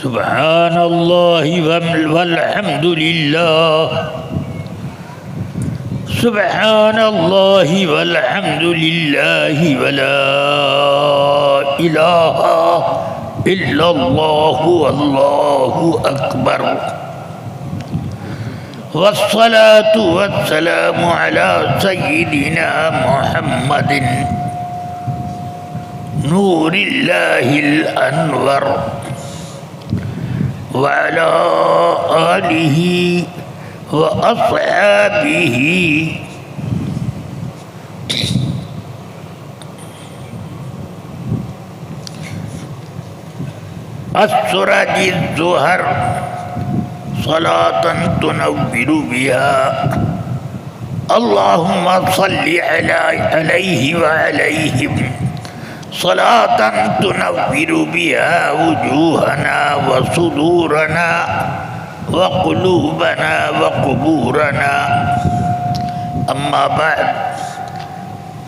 سبحان اللہ والحمد للہ سبحان اللہ والحمد للہ ولا الہ الا اللہ واللہ اکبر والصلاة والسلام على سيدنا محمد نور اللہ الانور وعلى آلہ وأصحابه السراج الزهر صلاة تنور بها اللهم صل عليه وعليهم صلاة تنور بها وجوهنا وصدورنا وقلوبنا وقبورنا أما بعد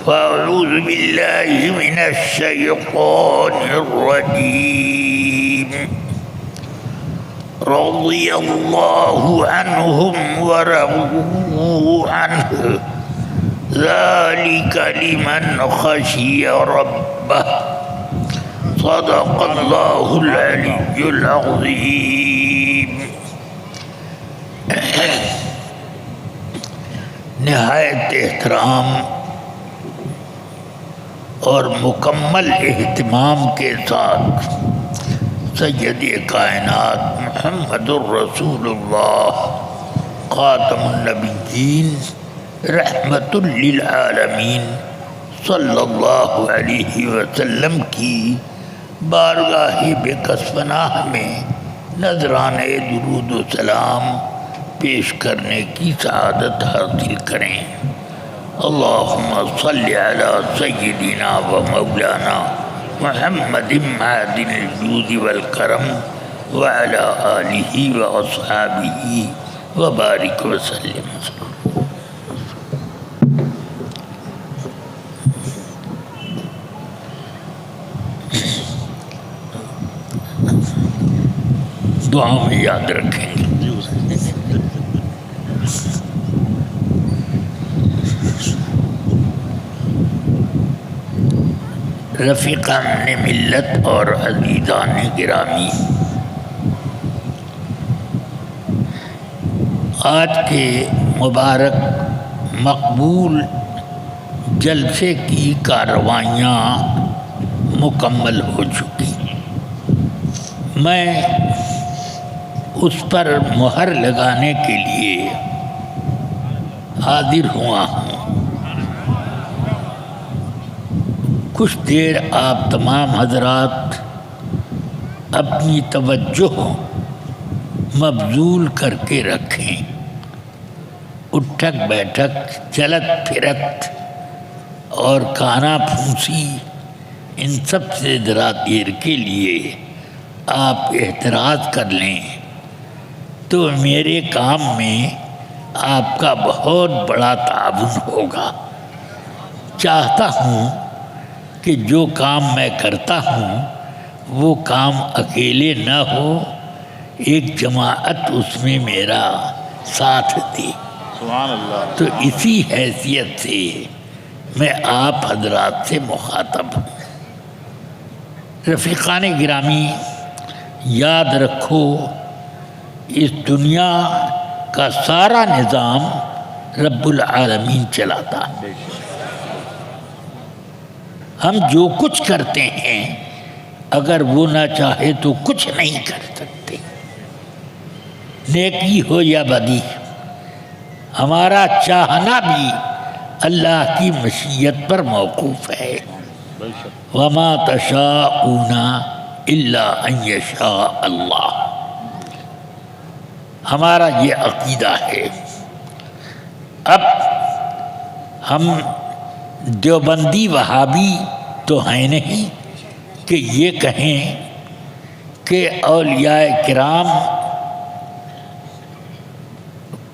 فأعوذ بالله من الشيطان الرجيم رضي الله عنهم ورضوا عنه ذلك لمن خشي ربه صدق الله العلي العظيم. نہایت احترام اور مکمل اہتمام کے ساتھ سید کائنات محمد الرسول اللہ خاتم النبیین رحمت للعالمین صلی اللہ علیہ وسلم کی بارگاہ بکسبناہ میں نذرانے درود و سلام پیش کرنے کی سعادت حاصل کریں. اللہم صلی علی سیدنا و مولانا محمد معدن الجود والکرم وعلی آلہ و اصحابہ وبارک وسلم. دعا میں یاد رکھیں گے. رفیقان ملت اور عزیزان گرامی، آج کے مبارک مقبول جلسے کی کارروائیاں مکمل ہو چکی. میں اس پر مہر لگانے کے لیے حاضر ہوا ہوں. کچھ دیر آپ تمام حضرات اپنی توجہ مبذول کر کے رکھیں. اٹھک بیٹھک، چلت پھرت اور کانا پھونسی، ان سب سے ذرا دیر کے لیے آپ احتراز کر لیں تو میرے کام میں آپ کا بہت بڑا تعاون ہوگا. چاہتا ہوں کہ جو کام میں کرتا ہوں وہ کام اکیلے نہ ہو، ایک جماعت اس میں میرا ساتھ دے. سبحان اللہ. تو اسی حیثیت سے میں آپ حضرات سے مخاطب ہوں. رفیقان گرامی، یاد رکھو اس دنیا کا سارا نظام رب العالمین چلاتا ہے. ہم جو کچھ کرتے ہیں اگر وہ نہ چاہے تو کچھ نہیں کر سکتے. نیکی ہو یا بدی، ہمارا چاہنا بھی اللہ کی مشیت پر موقوف ہے. وما تشاءون الا ان یشاء اللہ. ہمارا یہ عقیدہ ہے. اب ہم دیوبندی وہابی تو ہیں نہیں کہ یہ کہیں کہ اولیاء کرام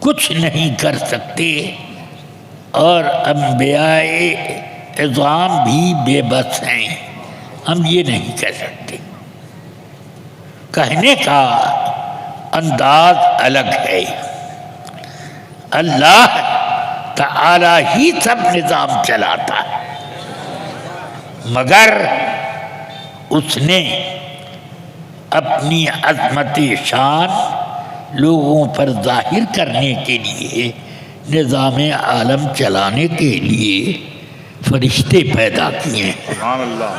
کچھ نہیں کر سکتے اور انبیاء اعظام بھی بے بس ہیں. ہم یہ نہیں کہہ سکتے. کہنے کا انداز الگ ہے. اللہ تعالی ہی سب نظام چلاتا ہے، مگر اس نے اپنی عظمت شان لوگوں پر ظاہر کرنے کے لیے، نظام عالم چلانے کے لیے فرشتے پیدا کیے ہیں. سبحان اللہ،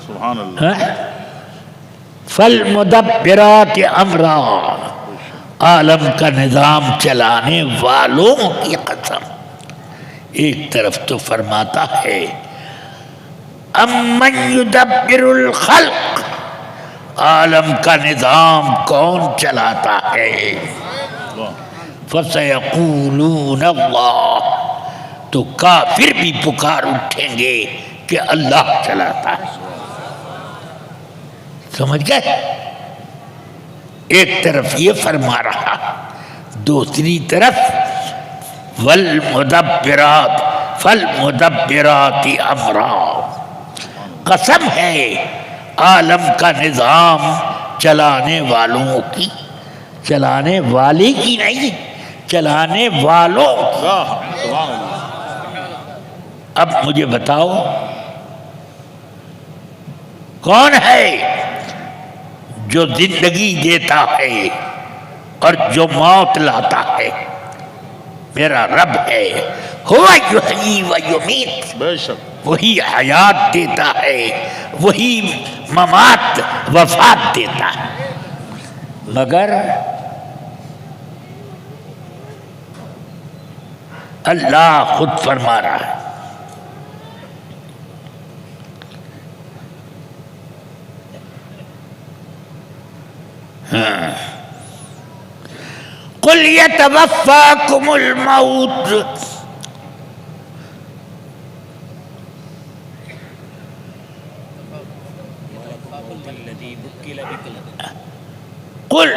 سبحان اللہ. فالمدبرات امرا، عالم کا نظام چلانے والوں کی قسم. ایک طرف تو فرماتا ہے امن یدبر الخلق، عالم کا نظام کون چلاتا ہے؟ فَسَيَقُولُونَ اللَّهُ، تو کافر بھی پکار اٹھیں گے کہ اللہ چلاتا ہے. سمجھ گئے؟ ایک طرف یہ فرما رہا، دوسری طرف والمدبرات فالمدبرات امرا، قسم ہے عالم کا نظام چلانے والوں کی، چلانے والے کی نہیں، چلانے والوں کی. سبحان اللہ. اب مجھے بتاؤ کون ہے جو زندگی دیتا ہے اور جو موت لاتا ہے؟ میرا رب ہے. ہوا یحیی و یمیت، بے شک. وہی حیات دیتا ہے، وہی ممات وفات دیتا ہے. مگر اللہ خود فرما رہا ہے قل یتوفاکم الموت، قل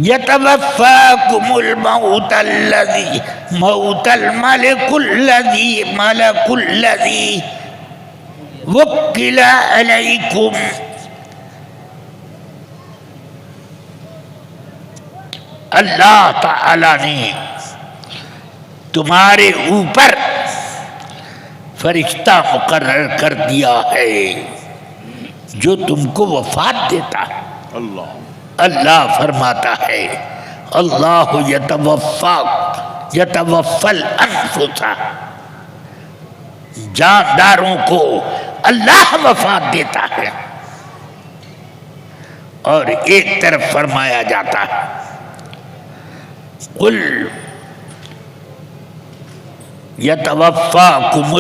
یتوفاکم الموت الذی موت الملک الذی وکل علیکم. اللہ تعالی نے تمہارے اوپر فرشتہ مقرر کر دیا ہے جو تم کو وفات دیتا ہے. اللہ اللہ فرماتا ہے اللہ یتوفی الانفس، جانداروں کو اللہ وفات دیتا ہے. اور ایک طرف فرمایا جاتا ہے قل یتوفاکم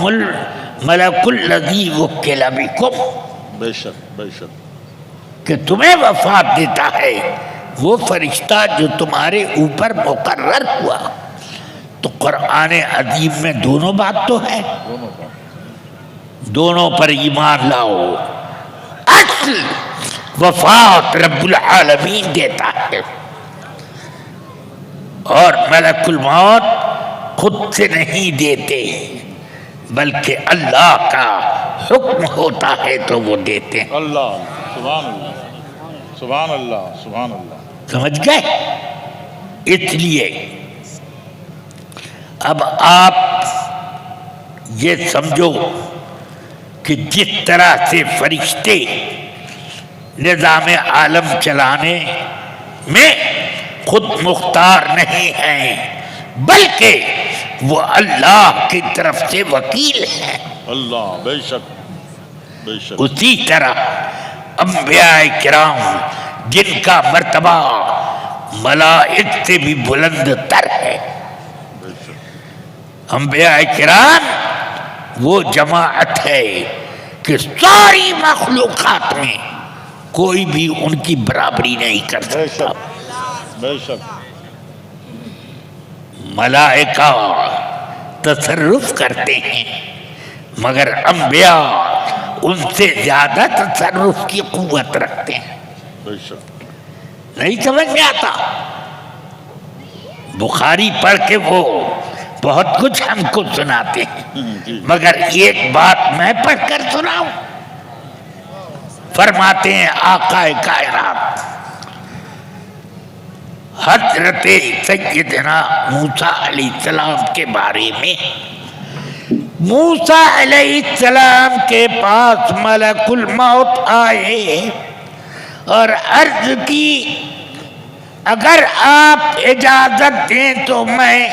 الملک الذی وکل بکم، بے شک، بے شک. کہ تمہیں وفات دیتا ہے وہ فرشتہ جو تمہارے اوپر مقرر ہوا. تو قرآن عظیم میں دونوں بات تو ہے، دونوں پر ایمان لاؤ. اصل وفات رب العالمین دیتا ہے، اور ملک الموت خود سے نہیں دیتے بلکہ اللہ کا حکم ہوتا ہے تو وہ دیتے ہیں. اللہ، سبحان اللہ، سبحان اللہ، سبحان اللہ. سمجھ گئے؟ اس لیے اب آپ یہ سمجھو کہ جس طرح سے فرشتے نظام عالم چلانے میں خود مختار نہیں ہیں بلکہ وہ اللہ کی طرف سے وکیل ہیں. اللہ، بے شک، بے شک. اسی طرح انبیاء کرام جن کا مرتبہ ملائک سے بھی بلند تر ہے، بے شک. انبیاء کرام وہ جماعت ہے کہ ساری مخلوقات میں کوئی بھی ان کی برابری نہیں کر بے سکتا. شک، بے شک. ملائکہ تصرف کرتے ہیں مگر انبیاء ان سے زیادہ تصرف کی قوت رکھتے ہیں. بے شک. نہیں سمجھ میں آتا؟ بخاری پڑھ کے وہ بہت کچھ ہم کو سناتے ہیں، مگر ایک بات میں پڑھ کر سناؤں۔ فرماتے ہیں آقا کائنات حضرت سیدنا موسیٰ علیہ السلام کے بارے میں، موسیٰ علیہ السلام کے پاس ملک الموت آئے اور عرض کی اگر آپ اجازت دیں تو میں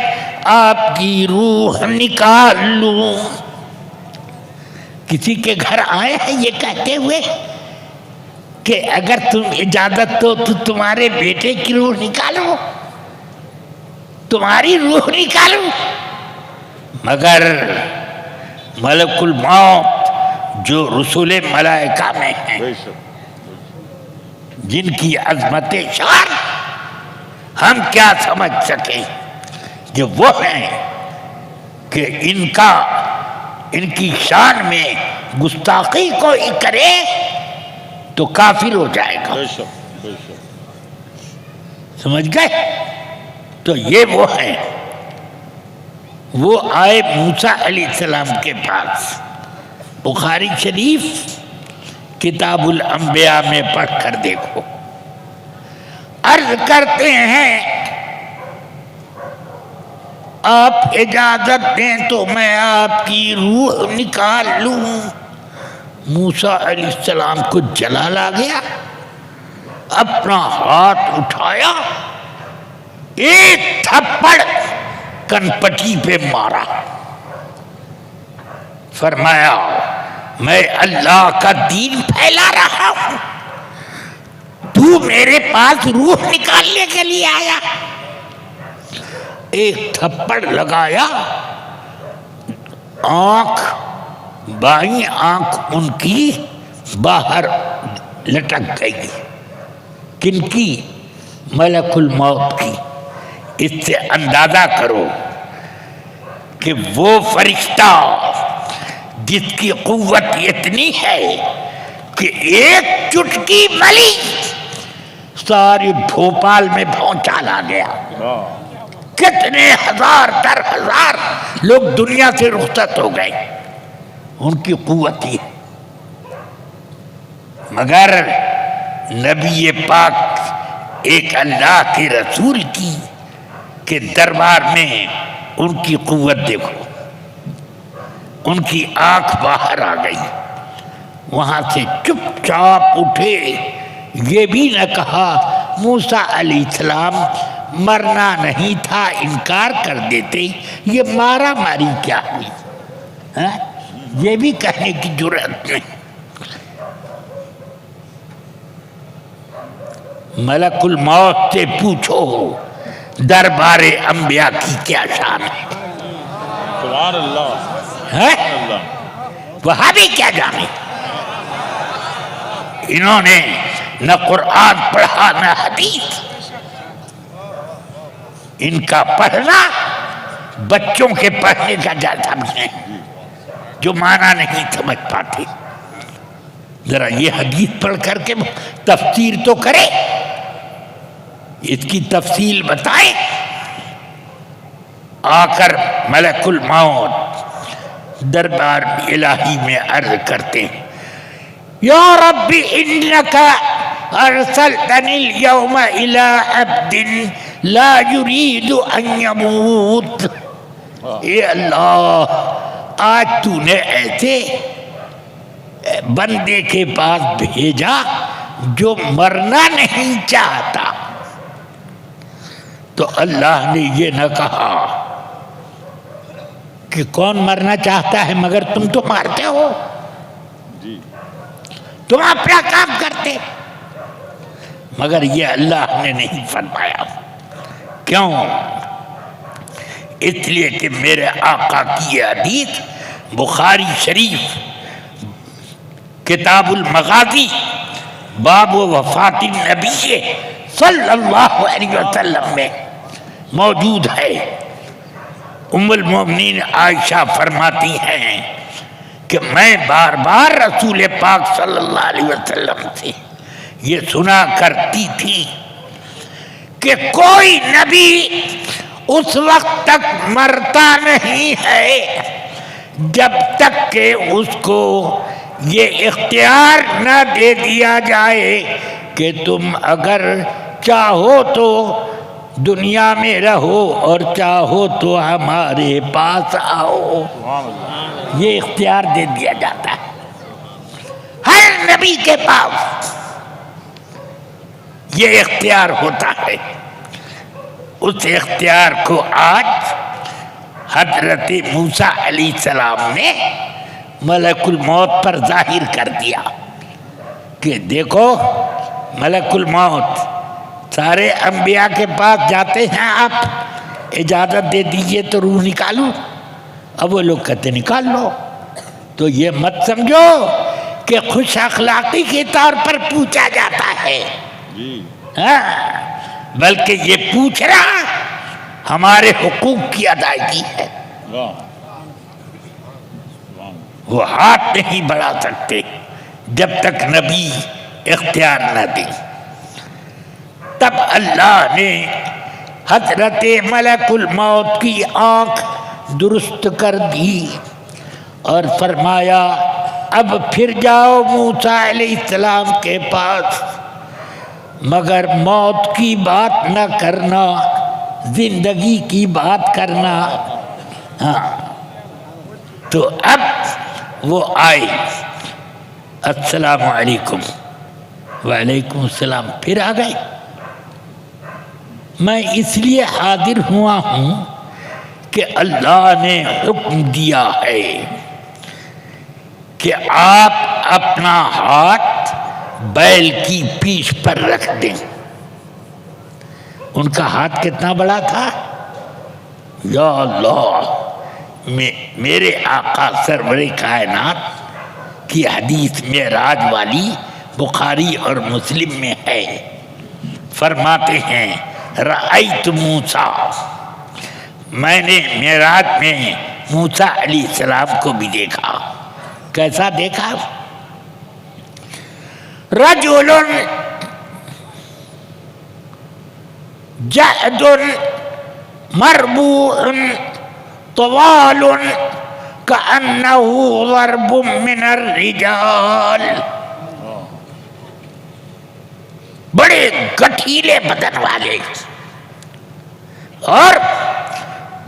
آپ کی روح نکال لوں۔ کسی کے گھر آئے ہیں یہ کہتے ہوئے کہ اگر تم اجازت دو تو تمہارے بیٹے کی روح نکالو، تمہاری روح نکالو، مگر ملک الموت جو رسول ملائکہ میں ہیں، جن کی عظمت شان ہم کیا سمجھ سکیں، جو وہ ہیں کہ ان کی شان میں گستاخی کوئی کرے تو کافر ہو جائے گا۔ سمجھ گئے؟ تو یہ وہ ہیں، وہ آئے موسیٰ علیہ السلام کے پاس۔ بخاری شریف کتاب الانبیاء میں پڑھ کر دیکھو، عرض کرتے ہیں آپ اجازت دیں تو میں آپ کی روح نکال لوں۔ موسیٰ علیہ السلام کو جلال آ گیا، اپنا ہاتھ اٹھایا، ایک تھپڑ کنپٹی پہ مارا، فرمایا میں اللہ کا دین پھیلا رہا ہوں، تو میرے پاس روح نکالنے کے لیے آیا۔ ایک تھپڑ لگایا، آنکھ بائیں آنکھ ان کی باہر لٹک گئی۔ کن کی؟ ملک الموت کی۔ اس سے اندازہ کرو کہ وہ فرشتہ جس کی قوت اتنی ہے کہ ایک چٹکی ملی سارے بھوپال میں بھونچال آ گیا، کتنے ہزار در ہزار لوگ دنیا سے رخصت ہو گئے، ان کی قوت ہی ہے۔ مگر نبی پاک ایک اللہ کے رسول کی کے دربار میں ان کی قوت دیکھو، ان کی آنکھ باہر آ گئی، وہاں سے چپ چاپ اٹھے، یہ بھی نہ کہا موسیٰ علیہ السلام مرنا نہیں تھا، انکار کر دیتے، یہ مارا ماری کیا ہوئی، یہ بھی کہنے کی جرأت نہیں۔ ملک الموت سے پوچھو دربار انبیاء کی کیا شان ہے، سبحان اللہ، وہاں بھی کیا جانے، انہوں نے نہ قرآن پڑھا نہ حدیث، ان کا پڑھنا بچوں کے پڑھنے کا جیسا بھی ہے جو معنی نہیں سمجھ پاتے۔ ذرا یہ حدیث پڑھ کر کے تفسیر تو کرے، اس کی تفصیل بتائے۔ آ کر ملک الموت دربار الہی میں عرض کرتے ہیں یا رب انکا ارسلتنی اليوم الى عبد لا يريد ان يموت، اے اللہ آج تو نے ایسے بندے کے پاس بھیجا جو مرنا نہیں چاہتا۔ تو اللہ نے یہ نہ کہا کہ کون مرنا چاہتا ہے مگر تم تو مارتے ہو، تم اپنا کام کرتے، مگر یہ اللہ نے نہیں فرمایا۔ کیوں؟ اس لیے کہ میرے آقا کی یہ حدیث بخاری شریف کتاب المغازی باب وفات النبی صلی اللہ علیہ وسلم میں موجود ہے۔ ام المومنین عائشہ فرماتی ہیں کہ میں بار بار رسول پاک صلی اللہ علیہ وسلم سے یہ سنا کرتی تھی کہ کوئی نبی اس وقت تک مرتا نہیں ہے جب تک کہ اس کو یہ اختیار نہ دے دیا جائے کہ تم اگر چاہو تو دنیا میں رہو اور چاہو تو ہمارے پاس آؤ. یہ اختیار دے دیا جاتا ہے ہر نبی کے پاس، یہ اختیار ہوتا ہے. اس اختیار کو آج حضرت موسیٰ علیہ السلام نے ملک الموت پر ظاہر کر دیا کہ دیکھو ملک الموت سارے انبیاء کے پاس جاتے ہیں، آپ اجازت دے دیجئے تو روح نکالو. اب وہ لوگ کہتے نکال لو. تو یہ مت سمجھو کہ خوش اخلاقی کے طور پر پوچھا جاتا ہے، بلکہ یہ پوچھنا ہمارے حقوق کی ادائیگی ہے. وہ ہاتھ نہیں بڑھا سکتے جب تک نبی اختیار نہ دے. تب اللہ نے حضرت ملک الموت کی آنکھ درست کر دی اور فرمایا اب پھر جاؤ موسیٰ علیہ السلام کے پاس، مگر موت کی بات نہ کرنا، زندگی کی بات کرنا. تو اب وہ آئے، السلام علیکم. وعلیکم السلام. پھر آ گئے. میں اس لیے حاضر ہوا ہوں کہ اللہ نے حکم دیا ہے کہ آپ اپنا ہاتھ بیل کی پیٹھ پر رکھ دیں. ان کا ہاتھ کتنا بڑا تھا؟ یا اللہ، میرے آقا سرور کائنات کی حدیث معراج والی بخاری اور مسلم میں ہے. فرماتے ہیں رأیت موسیٰ، میں نے معراج میں موسیٰ علیہ السلام کو بھی دیکھا. کیسا دیکھا؟ رجل جعد مربوع طوال كأنه ضرب من الرجال. بڑے گٹھیلے بدن والے اور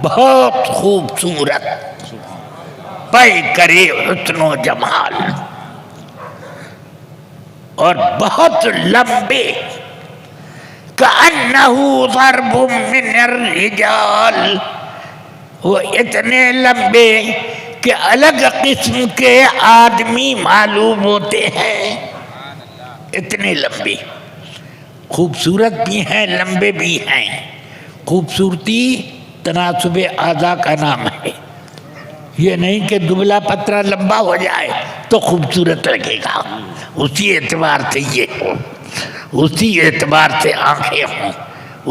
بہت خوبصورت، پے کرے حسن و جمال، اور بہت لمبے، كأنه ضرب من الرجال. وہ اتنے لمبے کہ الگ قسم کے آدمی معلوم ہوتے ہیں. اتنے لمبے، خوبصورت بھی ہیں، لمبے بھی ہیں. خوبصورتی تناسب اعضاء کا نام ہے. یہ نہیں کہ دبلا پترا لمبا ہو جائے تو خوبصورت لگے گا. اسی اعتبار سے یہ ہو، اسی اعتبار سے آنکھیں ہوں،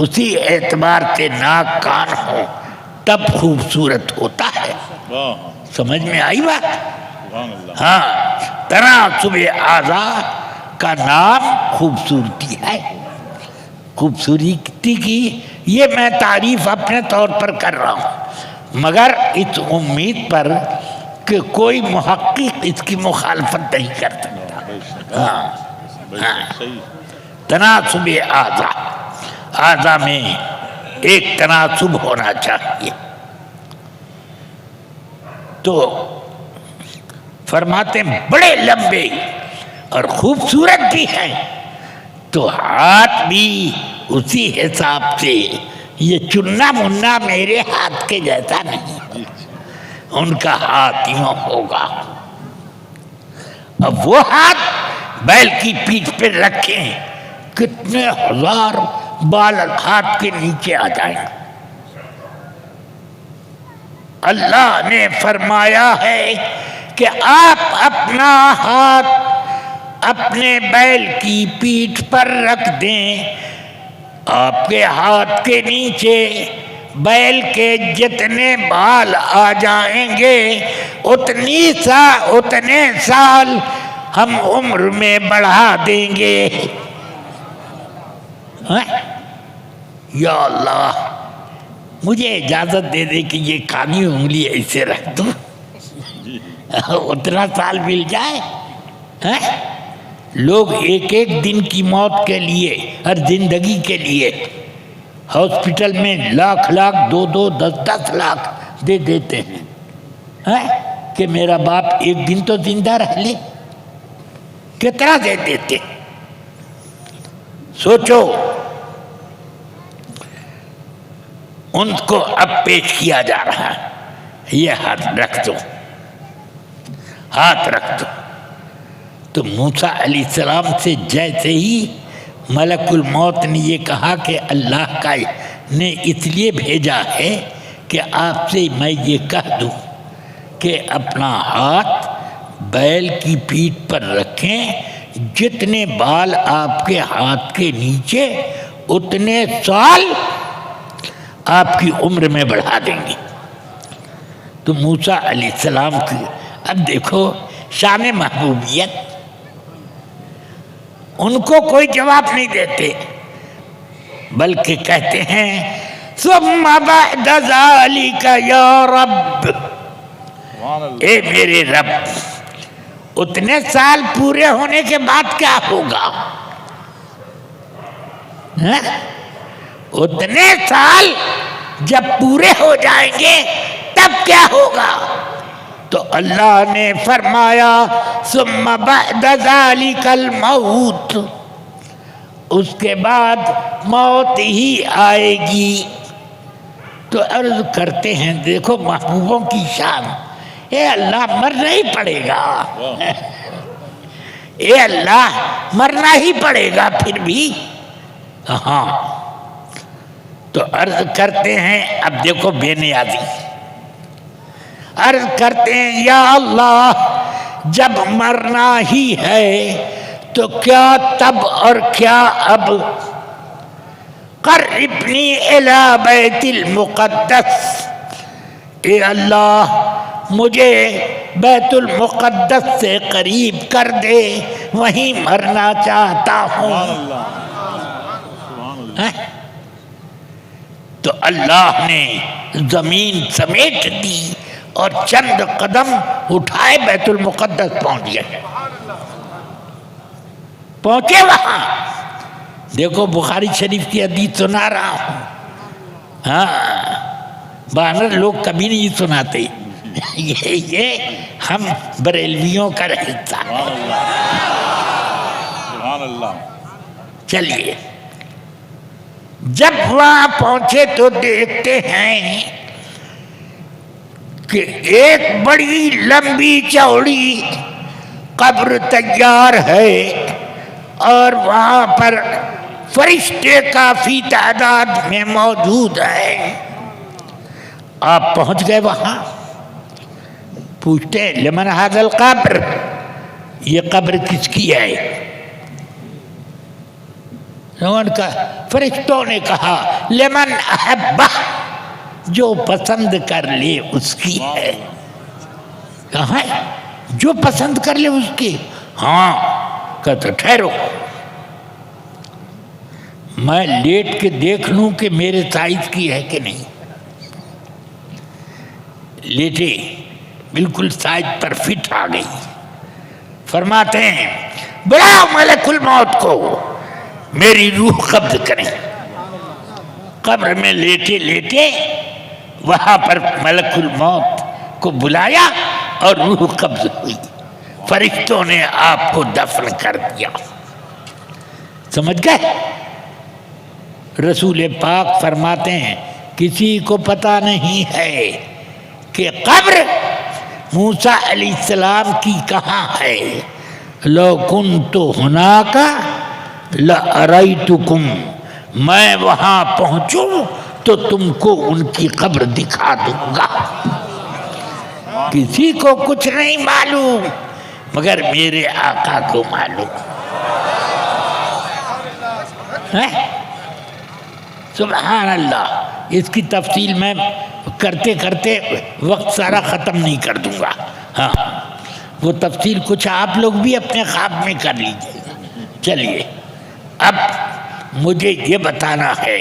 اسی اعتبار سے ناک کان ہوں، تب خوبصورت ہوتا ہے. سمجھ میں آئی بات؟ ہاں، تناسب اعضاء کا نام خوبصورتی ہے. خوبصورتی کی یہ میں تعریف اپنے طور پر کر رہا ہوں، مگر اس امید پر کہ کوئی محقق اس کی مخالفت نہیں کر سکتا. ہاں، تناسب اعضاء، اعضاء میں ایک تناسب ہونا چاہیے. تو فرماتے ہیں بڑے لمبے اور خوبصورت بھی ہیں. تو ہاتھ بھی اسی حساب سے، یہ چننا منا میرے ہاتھ کے جیسا نہیں، ان کا ہاتھ یوں ہوگا. اب وہ ہاتھ بیل کی پیٹھ پہ رکھیں، کتنے ہزار بال ہاتھ کے نیچے آ جائیں. اللہ نے فرمایا ہے کہ آپ اپنا ہاتھ اپنے بیل کی پیٹھ پر رکھ دیں. آپ کے ہاتھ کے نیچے بیل کے جتنے بال آ جائیں گے اتنے سال ہم عمر میں بڑھا دیں گے. یا اللہ، مجھے اجازت دے دے کہ یہ کانی انگلی ایسے رکھ دوں، اتنا سال مل جائے. لوگ ایک ایک دن کی موت کے لیے، ہر زندگی کے لیے ہاسپٹل میں لاکھ لاکھ، 2 10 لاکھ دے دیتے ہیں کہ میرا باپ ایک دن تو زندہ رہ لے. کتنا دے دیتے؟ سوچو. ان کو اب پیش کیا جا رہا ہے، یہ ہاتھ رکھ دو، ہاتھ رکھ دو. تو موسیٰ علیہ السلام سے جیسے ہی ملک الموت نے یہ کہا کہ اللہ کا نے اس لیے بھیجا ہے کہ آپ سے میں یہ کہہ دوں کہ اپنا ہاتھ بیل کی پیٹھ پر رکھیں، جتنے بال آپ کے ہاتھ کے نیچے اتنے سال آپ کی عمر میں بڑھا دیں گے. تو موسیٰ علیہ السلام کی اب دیکھو شان محبوبیت، ان کو کوئی جواب نہیں دیتے بلکہ کہتے ہیں ثم بعد ذلك یا رب، اے میرے رب اتنے سال پورے ہونے کے بعد کیا ہوگا؟ اتنے سال جب پورے ہو جائیں گے تب کیا ہوگا؟ تو اللہ نے فرمایا ثم بعد ذلك الموت، اس کے بعد موت ہی آئے گی. تو عرض کرتے ہیں دیکھو محبوبوں کی شان، اے اللہ مرنا ہی پڑے گا، اے اللہ مرنا ہی پڑے گا پھر بھی. ہاں تو عرض کرتے ہیں اب دیکھو بے نیازی، عرض کرتے ہیں یا اللہ جب مرنا ہی ہے تو کیا تب اور کیا اب؟ قربنی الی بیت المقدس، اے اللہ مجھے بیت المقدس سے قریب کر دے، وہیں مرنا چاہتا ہوں. تو اللہ نے زمین سمیٹ دی اور چند قدم اٹھائے بیت المقدس پہنچ گئے. پہنچے وہاں، دیکھو بخاری شریف کی حدیث سنا رہا ہوں. ہاں بانر لوگ کبھی نہیں سناتے، یہ ہم بریلویوں کا حصہ ہے. چلیے جب وہاں پہنچے تو دیکھتے ہیں کہ ایک بڑی لمبی چوڑی قبر تیار ہے اور وہاں پر فرشتے کافی تعداد میں موجود ہیں. آپ پہنچ گئے وہاں، پوچھتے ہیں لمن ھذا القبر، یہ قبر کس کی ہے؟ فرشتوں نے کہا لمن احبہ، جو پسند کر لے اس کی ہے. کہاں ہے؟ جو پسند کر لے اس کی. ہاں کہتے ٹھہرو میں لیٹ کے دیکھ لوں کہ میرے سائز کی ہے کہ نہیں. لیٹے، بالکل سائز پر فٹ آ گئی. فرماتے ہیں بلاؤ ملک الموت کو، میری روح قبض کریں. قبر میں لیٹے لیٹے وہاں پر ملک الموت کو بلایا اور روح قبض ہوئی. فرشتوں نے آپ کو دفن کر دیا. سمجھ گئے؟ رسول پاک فرماتے ہیں کسی کو پتہ نہیں ہے کہ قبر موسیٰ علیہ السلام کی کہاں ہے. لو کنت ہناک لأریتکم، میں وہاں پہنچوں تو تم کو ان کی قبر دکھا دوں گا. کسی کو کچھ نہیں معلوم مگر میرے آقا کو معلوم ہے. سبحان اللہ. اس کی تفصیل میں کرتے کرتے وقت سارا ختم نہیں کر دوں گا. ہاں وہ تفصیل کچھ آپ لوگ بھی اپنے خواب میں کر لیجیے. چلیے اب مجھے یہ بتانا ہے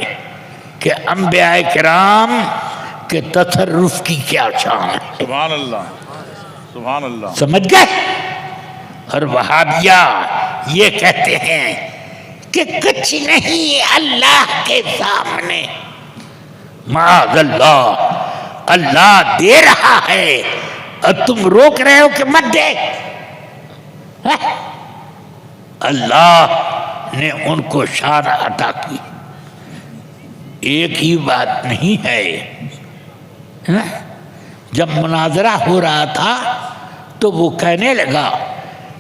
کہ انبیاء کرام کے تصرف کی کیا شان ہے. سبحان اللہ سبحان اللہ. سمجھ گئے؟ اور وہابیہ یہ کہتے ہیں کہ کچھ نہیں اللہ کے سامنے. معاذ اللہ، اللہ دے رہا ہے اور تم روک رہے ہو کہ مت دے. اللہ نے ان کو شان عطا کی. ایک ہی بات نہیں ہے. جب مناظرہ ہو رہا تھا تو وہ کہنے لگا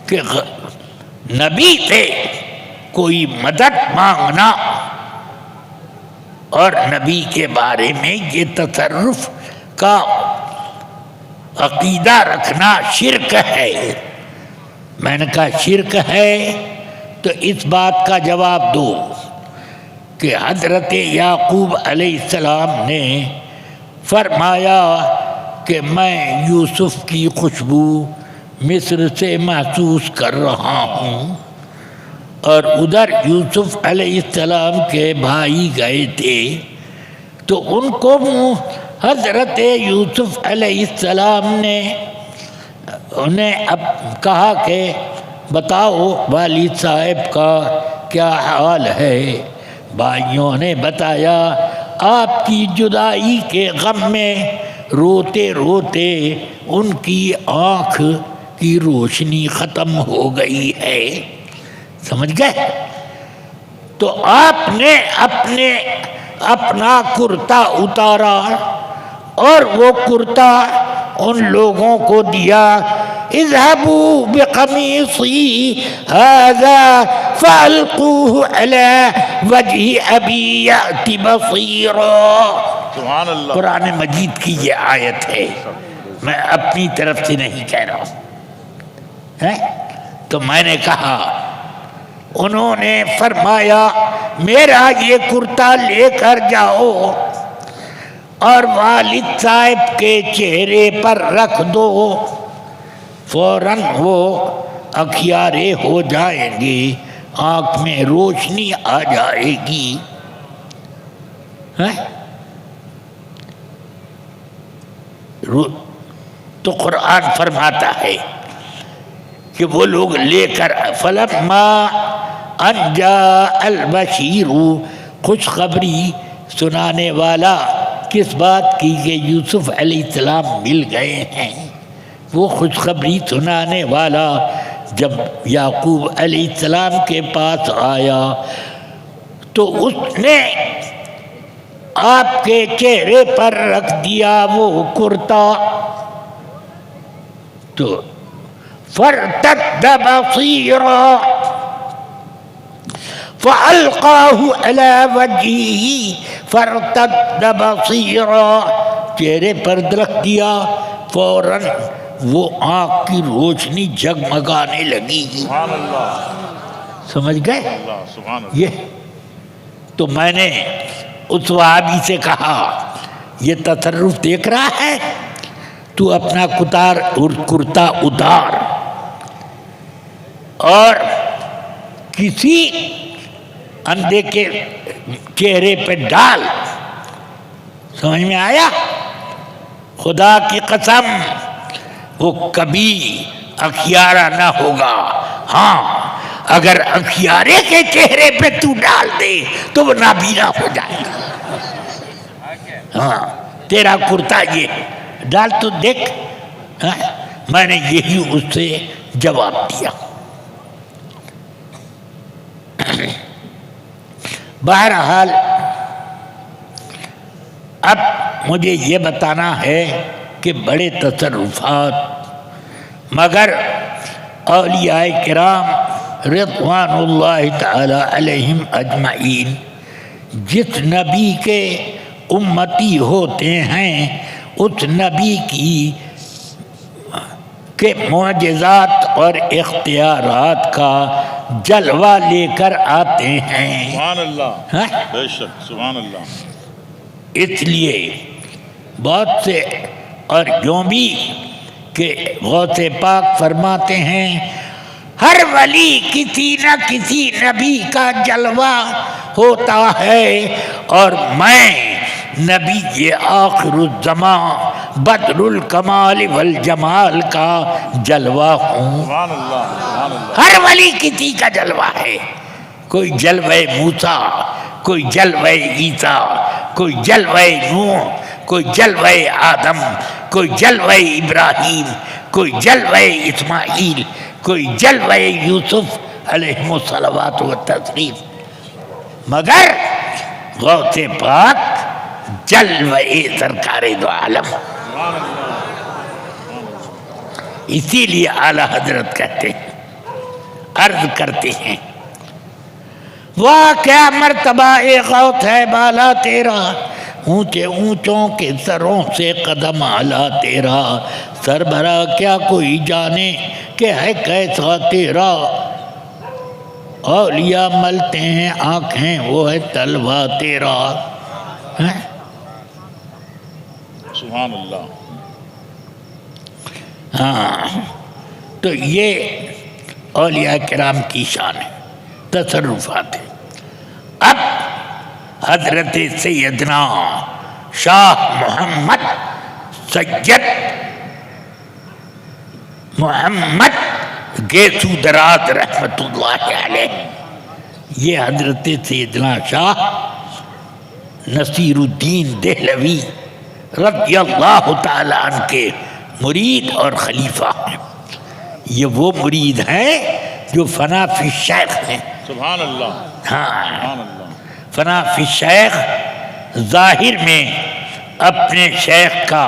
کہ نبی تھے، کوئی مدد مانگنا اور نبی کے بارے میں یہ تصرف کا عقیدہ رکھنا شرک ہے. میں نے کہا شرک ہے تو اس بات کا جواب دو کہ حضرت یعقوب علیہ السلام نے فرمایا کہ میں یوسف کی خوشبو مصر سے محسوس کر رہا ہوں، اور ادھر یوسف علیہ السلام کے بھائی گئے تھے تو ان کو حضرت یوسف علیہ السلام نے انہیں اب کہا کہ بتاؤ والد صاحب کا کیا حال ہے. بھائیوں نے بتایا آپ کی جدائی کے غم میں روتے روتے ان کی آنکھ کی روشنی ختم ہو گئی ہے. سمجھ گئے؟ تو آپ نے اپنا کرتا اتارا اور وہ کرتا ان لوگوں کو دیا. اذهبوا بقميصي هذا فألقوه على وجه أبي يأت بصيرا. سبحان اللہ. قرآن مجید کی یہ آیت ہے، میں اپنی طرف سے نہیں کہہ رہا ہوں. تو میں نے کہا، انہوں نے فرمایا میرا یہ کرتا لے کر جاؤ اور والد صاحب کے چہرے پر رکھ دو، فوراً وہ اکھیارے ہو جائیں گے، آنکھ میں روشنی آ جائے گی. تو قرآن فرماتا ہے کہ وہ لوگ لے کر فلما ان جاء البشیر، خوشخبری سنانے والا کس بات کی کہ یوسف علیہ السلام مل گئے ہیں. وہ خوشخبری سنانے والا جب یعقوب علیہ السلام کے پاس آیا تو اس نے آپ کے چہرے پر رکھ دیا وہ کرتا. تو فارتد بصیرا فألقاه على وجهه فارتد بصیرا، چہرے پر رکھ دیا، فوراً وہ آنکھ کی روشنی جگمگانے لگی. سبحان اللہ. سمجھ گئے؟ اللہ سبحان اللہ. یہ تو میں نے اس وہابی سے کہا یہ تصرف دیکھ رہا ہے، تو اپنا کرتا اتار اور کسی اندھے کے چہرے پہ ڈال. سمجھ میں آیا؟ خدا کی قسم وہ کبھی اکھیارا نہ ہوگا. ہاں اگر اکھیارے کے چہرے پہ تو ڈال دے تو وہ نابینا ہو جائے گا. ہاں تیرا کرتا یہ ڈال تو دیکھ. میں نے یہی اس سے جواب دیا. بہرحال اب مجھے یہ بتانا ہے کہ بڑے تصرفات مگر اولیاء کرام رضوان اللہ تعالی علیہم اجمعین جس نبی کے امتی ہوتے ہیں اس نبی کے معجزات اور اختیارات کا جلوہ لے کر آتے ہیں. سبحان اللہ. بے شک سبحان اللہ. اس لیے بہت سے اور یوں بھی کہ غوث پاک فرماتے ہیں ہر ولی کسی نہ کسی نبی کا جلوہ ہوتا ہے، اور میں نبی یہ آخر الزمان بدر الکمال والجمال کا جلوہ ہوں۔ سبحان اللہ، سبحان اللہ۔ ہر ولی کسی کا جلوہ ہے، کوئی جلوہ موسیٰ، کوئی جلوہ عیسیٰ، کوئی جلوہ نوح، کوئی جلوہ آدم، کوئی جلوہ ابراہیم، کوئی جلوہ اسماعیل، کوئی جلوہ یوسف علیہ الصلوات والتسلیم، مگر غوث پاک جلوہ سرکار دو عالم۔ اسی لیے اعلیٰ حضرت کہتے ہیں، عرض کرتے ہیں، واہ کیا مرتبہ غوث ہے بالا تیرا، اونچے اونچوں کے سروں سے قدم اعلیٰ تیرا، سر بھرا کیا کوئی جانے کہ ہے کیسا تیرا، اولیاء ملتے ہیں آنکھیں وہ ہے تلوہ تیرا۔ سبحان اللہ۔ ہاں، تو یہ اولیاء کرام کی شان ہے، تصرفات ہیں۔ اب حضرت سیدنا شاہ محمد سید محمد گیسو دراز رحمت اللہ علیہ، یہ حضرت سیدنا شاہ نصیر الدین دہلوی رضی اللہ تعالیٰ عنہ کے مرید اور خلیفہ ہیں۔ یہ وہ مرید ہیں جو فنا فی الشیخ ہیں۔ سبحان اللہ، ہاں، سبحان اللہ۔ فنا فی الشیخ ظاہر میں اپنے شیخ کا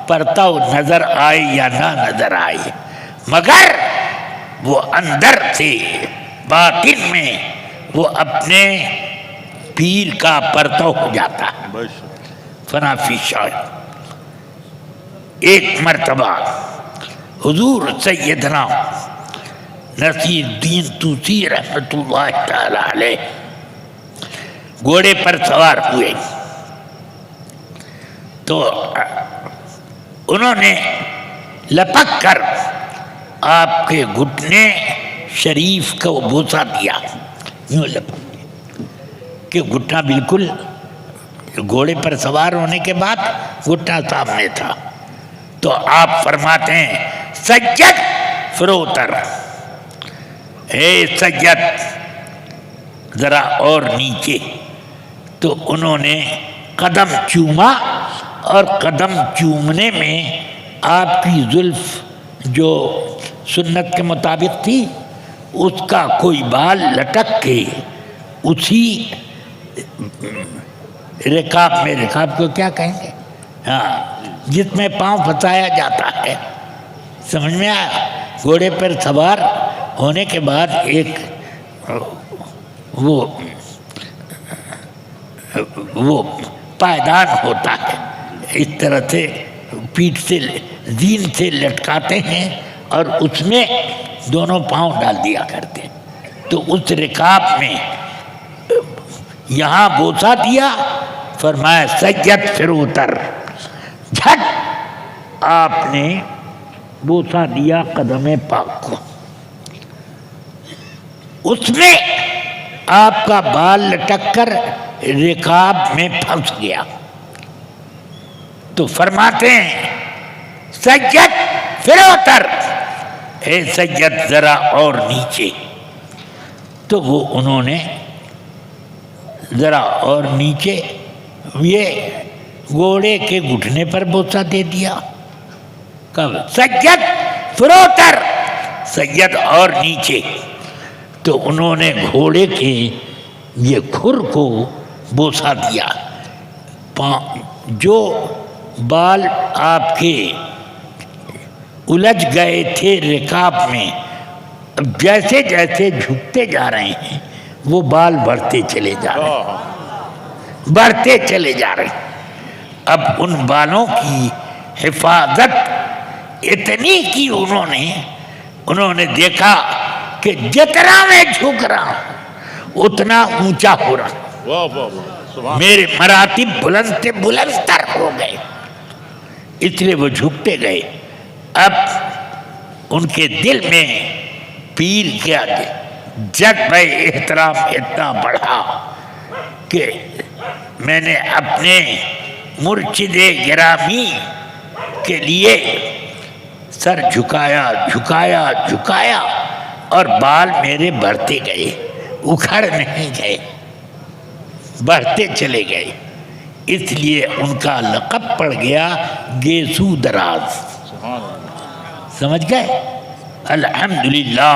پرتو نظر آئے یا نہ نظر آئے، مگر وہ اندر سے باطن میں وہ اپنے پیر کا پرتو ہو جاتا ہے۔ بے شک۔ فنا فی الشیخ۔ ایک مرتبہ حضور سیدنا نصیر الدین طوسی رحمت اللہ تعالی علیہ گھوڑے پر سوار ہوئے، تو انہوں نے لپک کر آپ کے گھٹنے شریف کو بوسہ دیا، یوں لپک کہ گھٹنا بالکل گھوڑے پر سوار ہونے کے بعد گھٹنا سامنے تھا۔ تو آپ فرماتے ہیں سید فروتر، اے سید ذرا اور نیچے۔ تو انہوں نے قدم چوما، اور قدم چومنے میں آپ کی زلف جو سنت کے مطابق تھی اس کا کوئی بال لٹک کے اسی رکاب میں، رکاب کو کیا کہیں گے، ہاں، جس میں پاؤں پھنسایا جاتا ہے، سمجھ میں آیا؟ گھوڑے پر سوار ہونے کے بعد ایک وہ پائدان ہوتا ہے، اس طرح سے پیٹھ سے زین سے لٹکاتے ہیں اور اس میں دونوں پاؤں ڈال دیا کرتے ہیں۔ تو اس رکاب میں یہاں بوسہ دیا، فرمایا سید فروتر، جھٹ آپ نے بوسہ دیا قدم پاک کو، اس میں آپ کا بال لٹک کر رکاب میں پھنس گیا۔ تو فرماتے ہیں سید فروتر، اے سید ذرا اور نیچے۔ تو وہ انہوں نے ذرا اور نیچے یہ گھوڑے کے گھٹنے پر بوسہ دے دیا، کب سید فروتر، سید اور نیچے۔ تو انہوں نے گھوڑے کے یہ کھر کو بوسہ دیا، جو بال آپ کے الجھ گئے تھے رکاب میں، اب جیسے جیسے جھکتے جا رہے ہیں وہ بال بڑھتے چلے جا رہے ہیں، بڑھتے چلے جا رہے ہیں۔ اب ان بالوں کی حفاظت اتنی کی انہوں نے دیکھا کہ جتنا میں جھک رہا ہوں اتنا اونچا ہو رہا، واہ واہ واہ، سبحان۔ میرے مراتب بلند سے بلند تر ہو گئے، اس لیے وہ جھکتے گئے۔ اب ان کے دل میں پیر کے آگے جذبہ احترام اتنا بڑھا کہ میں نے اپنے مرشد گرامی کے لیے سر جھکایا جھکایا جھکایا اور بال میرے بڑھتے گئے، اکھڑ نہیں گئے، بڑھتے چلے گئے، اس لیے ان کا لقب پڑ گیا گیسو دراز۔ سبحان اللہ۔ سمجھ گئے؟ الحمدللہ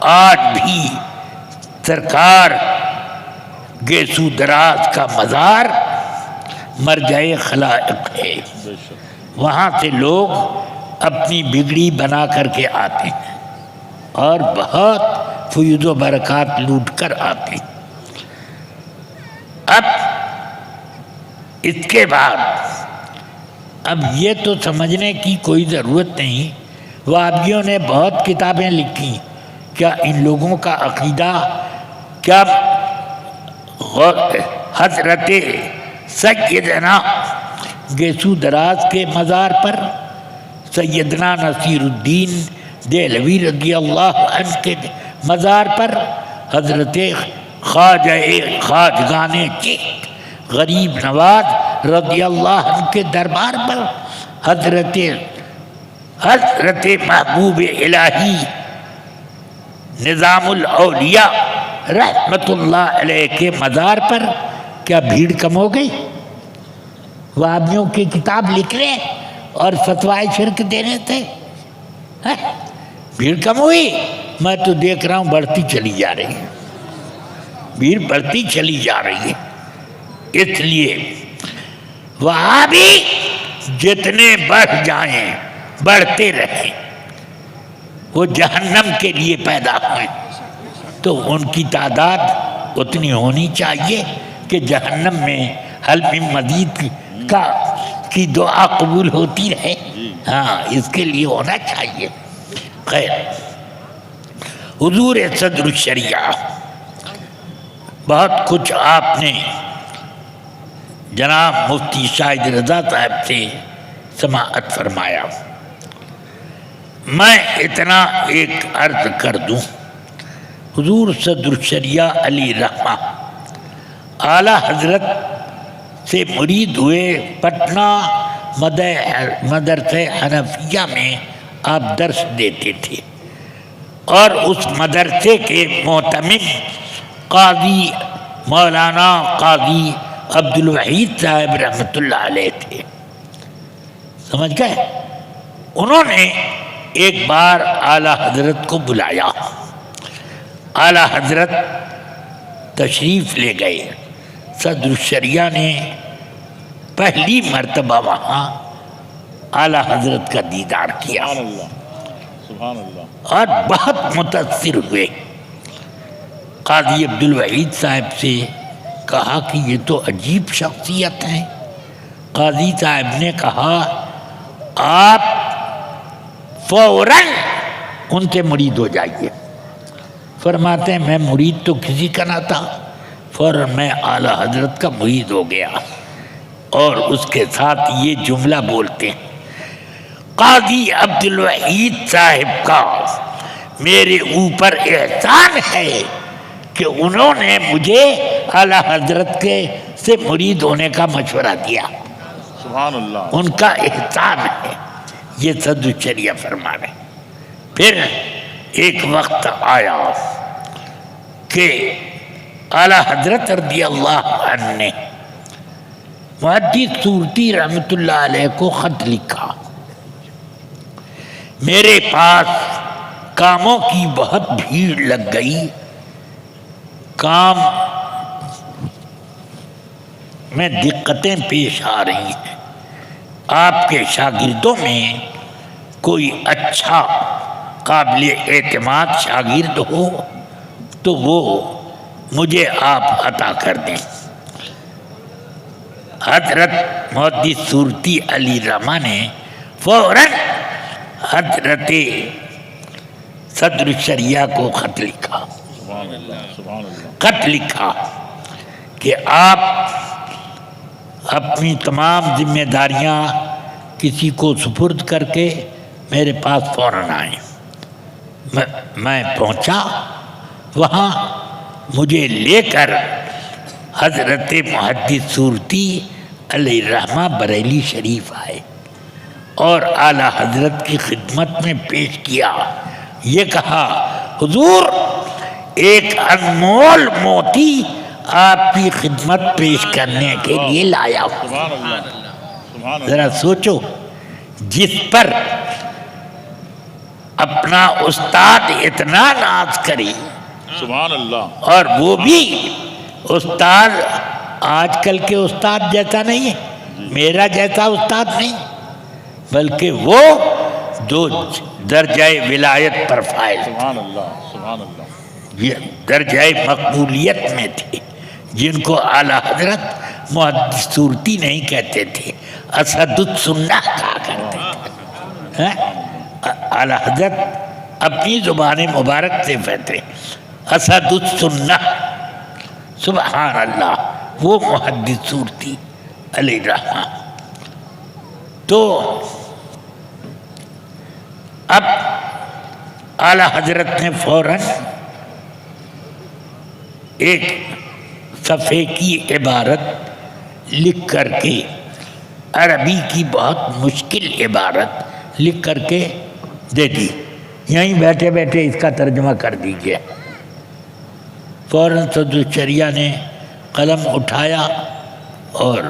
آج بھی سرکار گیسو دراز کا مزار مرجع خلائق ہے، بے شک۔ وہاں سے لوگ اپنی بگڑی بنا کر کے آتے ہیں اور بہت فیض و برکات لوٹ کر آتے ہیں۔ اب اس کے بعد اب یہ تو سمجھنے کی کوئی ضرورت نہیں، وہابیوں نے بہت کتابیں لکھی، کیا ان لوگوں کا عقیدہ کیا حضرت سیدنا گیسو دراز کے مزار پر، سیدنا نصیر الدین دہلوی رضی اللہ عنہ کے مزار پر، حضرت خواجگان چشت غریب نواز رضی اللہ عنہ کے دربار پر، حضرت محبوب الہی نظام الاولیاء رحمت اللہ علیہ کے مزار پر کیا بھیڑ کم ہو گئی؟ وہابیوں کی کتاب لکھنے اور فتوائے شرک دینے تھے، بھیڑ کم ہوئی؟ میں تو دیکھ رہا ہوں بڑھتی چلی جا رہی ہے، بھیڑ بڑھتی چلی جا رہی ہے۔ اس لیے وہابی جتنے بڑھ جائیں بڑھتے رہیں، وہ جہنم کے لیے پیدا ہوئے تو ان کی تعداد اتنی ہونی چاہیے کہ جہنم میں حل من مزید کی دعا قبول ہوتی رہے۔ ہاں، اس کے لیے ہونا چاہیے۔ خیر، حضور صدر الشریعہ بہت کچھ آپ نے جناب مفتی شاہد رضا صاحب سے سماعت فرمایا۔ میں اتنا ایک عرض کر دوں، حضور صدر الشریعہ علی رحمہ اعلیٰ حضرت سے مرید ہوئے، پٹنہ مدرسہ حنفیہ میں آپ درس دیتے تھے، اور اس مدرسے کے معتمد قاضی مولانا قاضی عبدالوحید صاحب رحمۃ اللہ علیہ تھے۔ سمجھ گئے؟ انہوں نے ایک بار اعلیٰ حضرت کو بلایا، اعلیٰ حضرت تشریف لے گئے۔ صدر الشریعہ نے پہلی مرتبہ وہاں اعلیٰ حضرت کا دیدار کیا سبحان اللہ، سبحان اللہ۔ اور بہت متاثر ہوئے۔ قاضی عبدالوحید صاحب سے کہا کہ یہ تو عجیب شخصیت ہیں۔ قاضی صاحب نے کہا آپ فوراً ان سے مرید ہو جائیے۔ فرماتے ہیں میں مرید تو کسی کا نہ تھا، فوراً میں اعلیٰ حضرت کا مرید ہو گیا، اور اس کے ساتھ یہ جملہ بولتے ہیں، قاضی عبدالوحید صاحب کا میرے اوپر احسان ہے کہ انہوں نے مجھے اعلیٰ حضرت کے سے مرید ہونے کا مشورہ دیا، سبحان اللہ۔ ان کا احسان ہے۔ یہ صدر الشریعہ فرما رہے ہیں۔ پھر ایک وقت آیا کہ اعلیٰ حضرت رضی اللہ عنہ نے محدث سورتی رحمۃ اللہ علیہ کو خط لکھا، میرے پاس کاموں کی بہت بھیڑ لگ گئی، کام میں دقتیں پیش آ رہی ہیں، آپ کے شاگردوں میں کوئی اچھا قابل اعتماد شاگرد ہو تو وہ مجھے آپ عطا کر دیں۔ حضرت محدث سورتی علی رحمہ نے فوراً حضرت صدر الشریعہ کو خط لکھا، سبحان اللہ، سبحان اللہ۔ خط لکھا کہ آپ اپنی تمام ذمہ داریاں کسی کو سپرد کر کے میرے پاس فوراً آئیں۔ میں پہنچا وہاں، مجھے لے کر حضرت محدث صورتی علیہ الرحمہ بریلی شریف آئے اور اعلیٰ حضرت کی خدمت میں پیش کیا. یہ کہا حضور ایک انمول موتی آپ کی خدمت پیش کرنے کے لیے لایا ہوں. سبحان اللہ سبحان اللہ. ذرا سوچو، جس پر اپنا استاد اتنا ناز کرے سبحان اللہ. اور وہ بھی استاد آج کل کے استاد جیسا نہیں ہے، میرا جیسا استاد نہیں، بلکہ وہ جو درجہ ولایت پر فائز، سبحان اللہ سبحان اللہ. یہ درجہ مقبولیت میں تھے، جن کو اعلیٰ حضرت محدث صورتی نہیں کہتے تھے، اسد السنہ کہا کرتے تھے. اعلیٰ حضرت اپنی زبان مبارک سے کہتے اسد السنہ. سبحان اللہ. وہ محدث صورتی علیہ الرحمہ. تو اب اعلیٰ حضرت نے فوراً ایک صفحے کی عبارت لکھ کر کے، عربی کی بہت مشکل عبارت لکھ کر کے دے دی، یہیں بیٹھے بیٹھے اس کا ترجمہ کر دیجیے. فوراً صدر الشریعہ نے قلم اٹھایا اور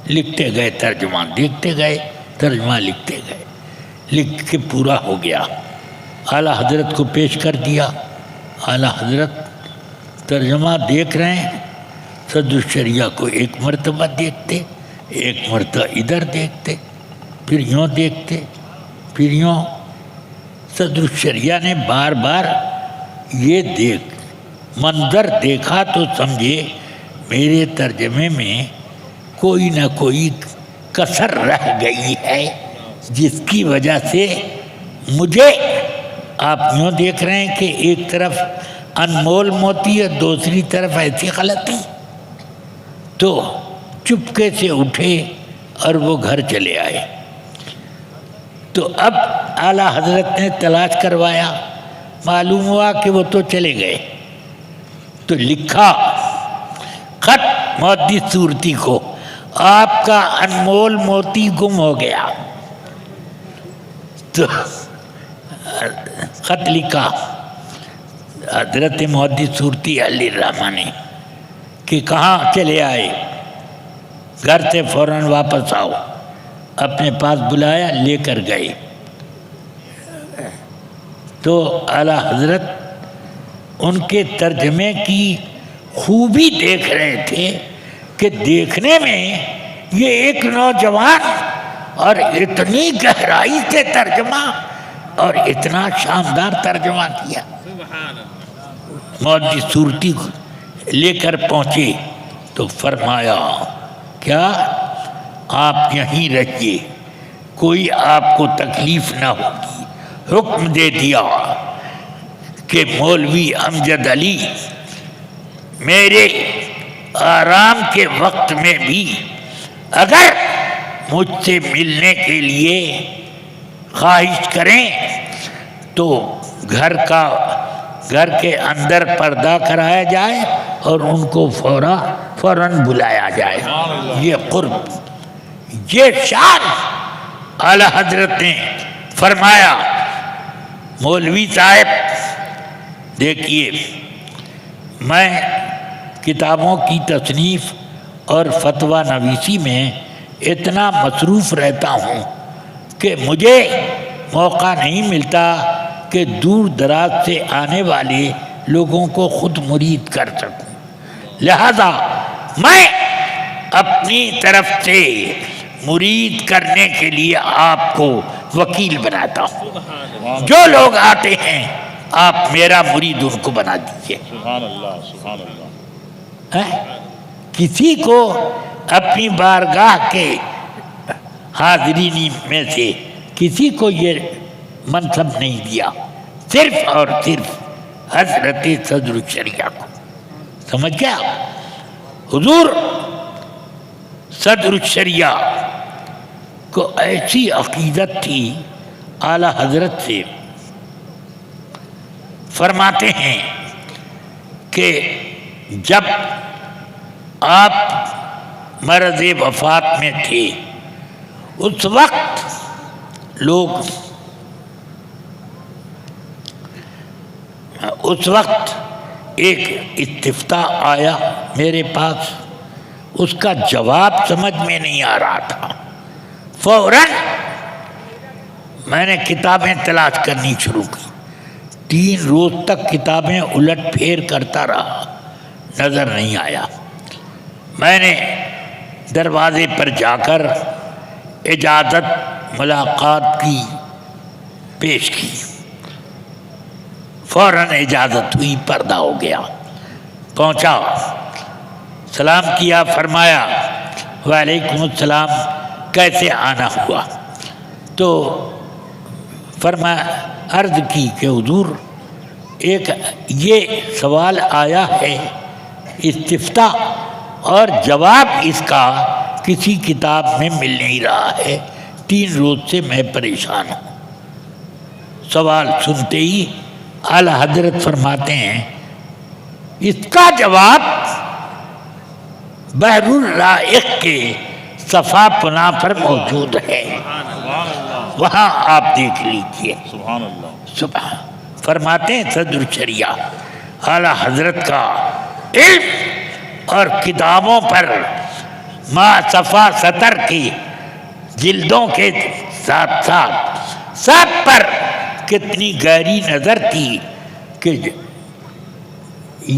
لکھتے گئے ترجمہ، دیکھتے گئے ترجمہ، لکھتے گئے، لکھ کے پورا ہو گیا. اعلیٰ حضرت کو پیش کر دیا. اعلیٰ حضرت ترجمہ دیکھ رہے ہیں. صدر الشریعہ کو ایک مرتبہ دیکھتے، ایک مرتبہ ادھر دیکھتے، پھر یوں دیکھتے، پھر یوں. صدر الشریعہ نے بار بار یہ منظر دیکھا تو سمجھے میرے ترجمے میں کوئی نہ کوئی کسر رہ گئی ہے، جس کی وجہ سے مجھے، آپ یوں دیکھ رہے ہیں کہ ایک طرف انمول موتی اور دوسری طرف ایسی غلطی. تو چپکے سے اٹھے اور وہ گھر چلے آئے. تو اب اعلیٰ حضرت نے تلاش کروایا، معلوم ہوا کہ وہ تو چلے گئے. تو لکھا خط محدث صورتی کو، آپ کا انمول موتی گم ہو گیا. تو خط لکھا حضرت محدث صورتی علیہ الرحمہ نے کہ کہاں چلے آئے، گھر سے فوراً واپس آؤ. اپنے پاس بلایا، لے کر گئے. تو اعلیٰ حضرت ان کے ترجمے کی خوبی دیکھ رہے تھے کہ دیکھنے میں یہ ایک نوجوان اور اتنی گہرائی سے ترجمہ اور اتنا شاندار ترجمہ کیا. محدث صورتی کو لے کر پہنچے تو فرمایا کیا آپ یہیں رہیے، کوئی آپ کو تکلیف نہ ہوگی. حکم دے دیا کہ مولوی امجد علی میرے آرام کے وقت میں بھی اگر مجھ سے ملنے کے لیے خواہش کریں تو گھر کے اندر پردہ کرایا جائے اور ان کو فوراً بلایا جائے. یہ قرب، یہ شان اعلیٰ حضرت نے فرمایا. مولوی صاحب دیکھیے، میں کتابوں کی تصنیف اور فتویٰ نویسی میں اتنا مصروف رہتا ہوں کہ مجھے موقع نہیں ملتا کہ دور دراز سے آنے والے لوگوں کو خود مرید کر سکوں. لہذا میں اپنی طرف سے مرید کرنے کے لیے آپ کو وکیل بناتا ہوں. جو لوگ آتے ہیں آپ میرا مرید ان کو بنا دیجیے. سبحان اللہ سبحان اللہ. کسی کو اپنی بارگاہ کے حاضرین میں سے کسی کو یہ منصب نہیں دیا، صرف اور صرف حضرت صدر الشریعہ کو. سمجھ گیا؟ حضور صدر الشریعہ کو ایسی عقیدت تھی، اعلیٰ حضرت سے فرماتے ہیں کہ جب آپ مرض وفات میں تھے، اس وقت ایک استفتاء آیا میرے پاس، اس کا جواب سمجھ میں نہیں آ رہا تھا، فوراً میں نے کتابیں تلاش کرنی شروع کی، 3 روز تک کتابیں الٹ پھیر کرتا رہا، نظر نہیں آیا۔ میں نے دروازے پر جا کر اجازت ملاقات کی پیش کی، فوراً اجازت ہوئی، پردہ ہو گیا، پہنچا، سلام کیا، فرمایا وعلیکم السلام، کیسے آنا ہوا؟ تو فرمایا، عرض کی کہ حضور ایک یہ سوال آیا ہے استفتاء، اور جواب اس کا کسی کتاب میں مل نہیں رہا ہے، 3 روز سے میں پریشان ہوں۔ سوال سنتے ہی اعلی حضرت فرماتے ہیں اس کا جواب بحر الرائق کے صفحہ 15 پر موجود ہے، وہاں آپ دیکھ لیجئے۔ سبحان اللہ۔ سبحان، فرماتے ہیں صدر شریعہ اعلی حضرت کا علم اور کتابوں پر ما صفحہ 70 کی جلدوں کے ساتھ ساتھ سب پر کتنی گہری نظر تھی کہ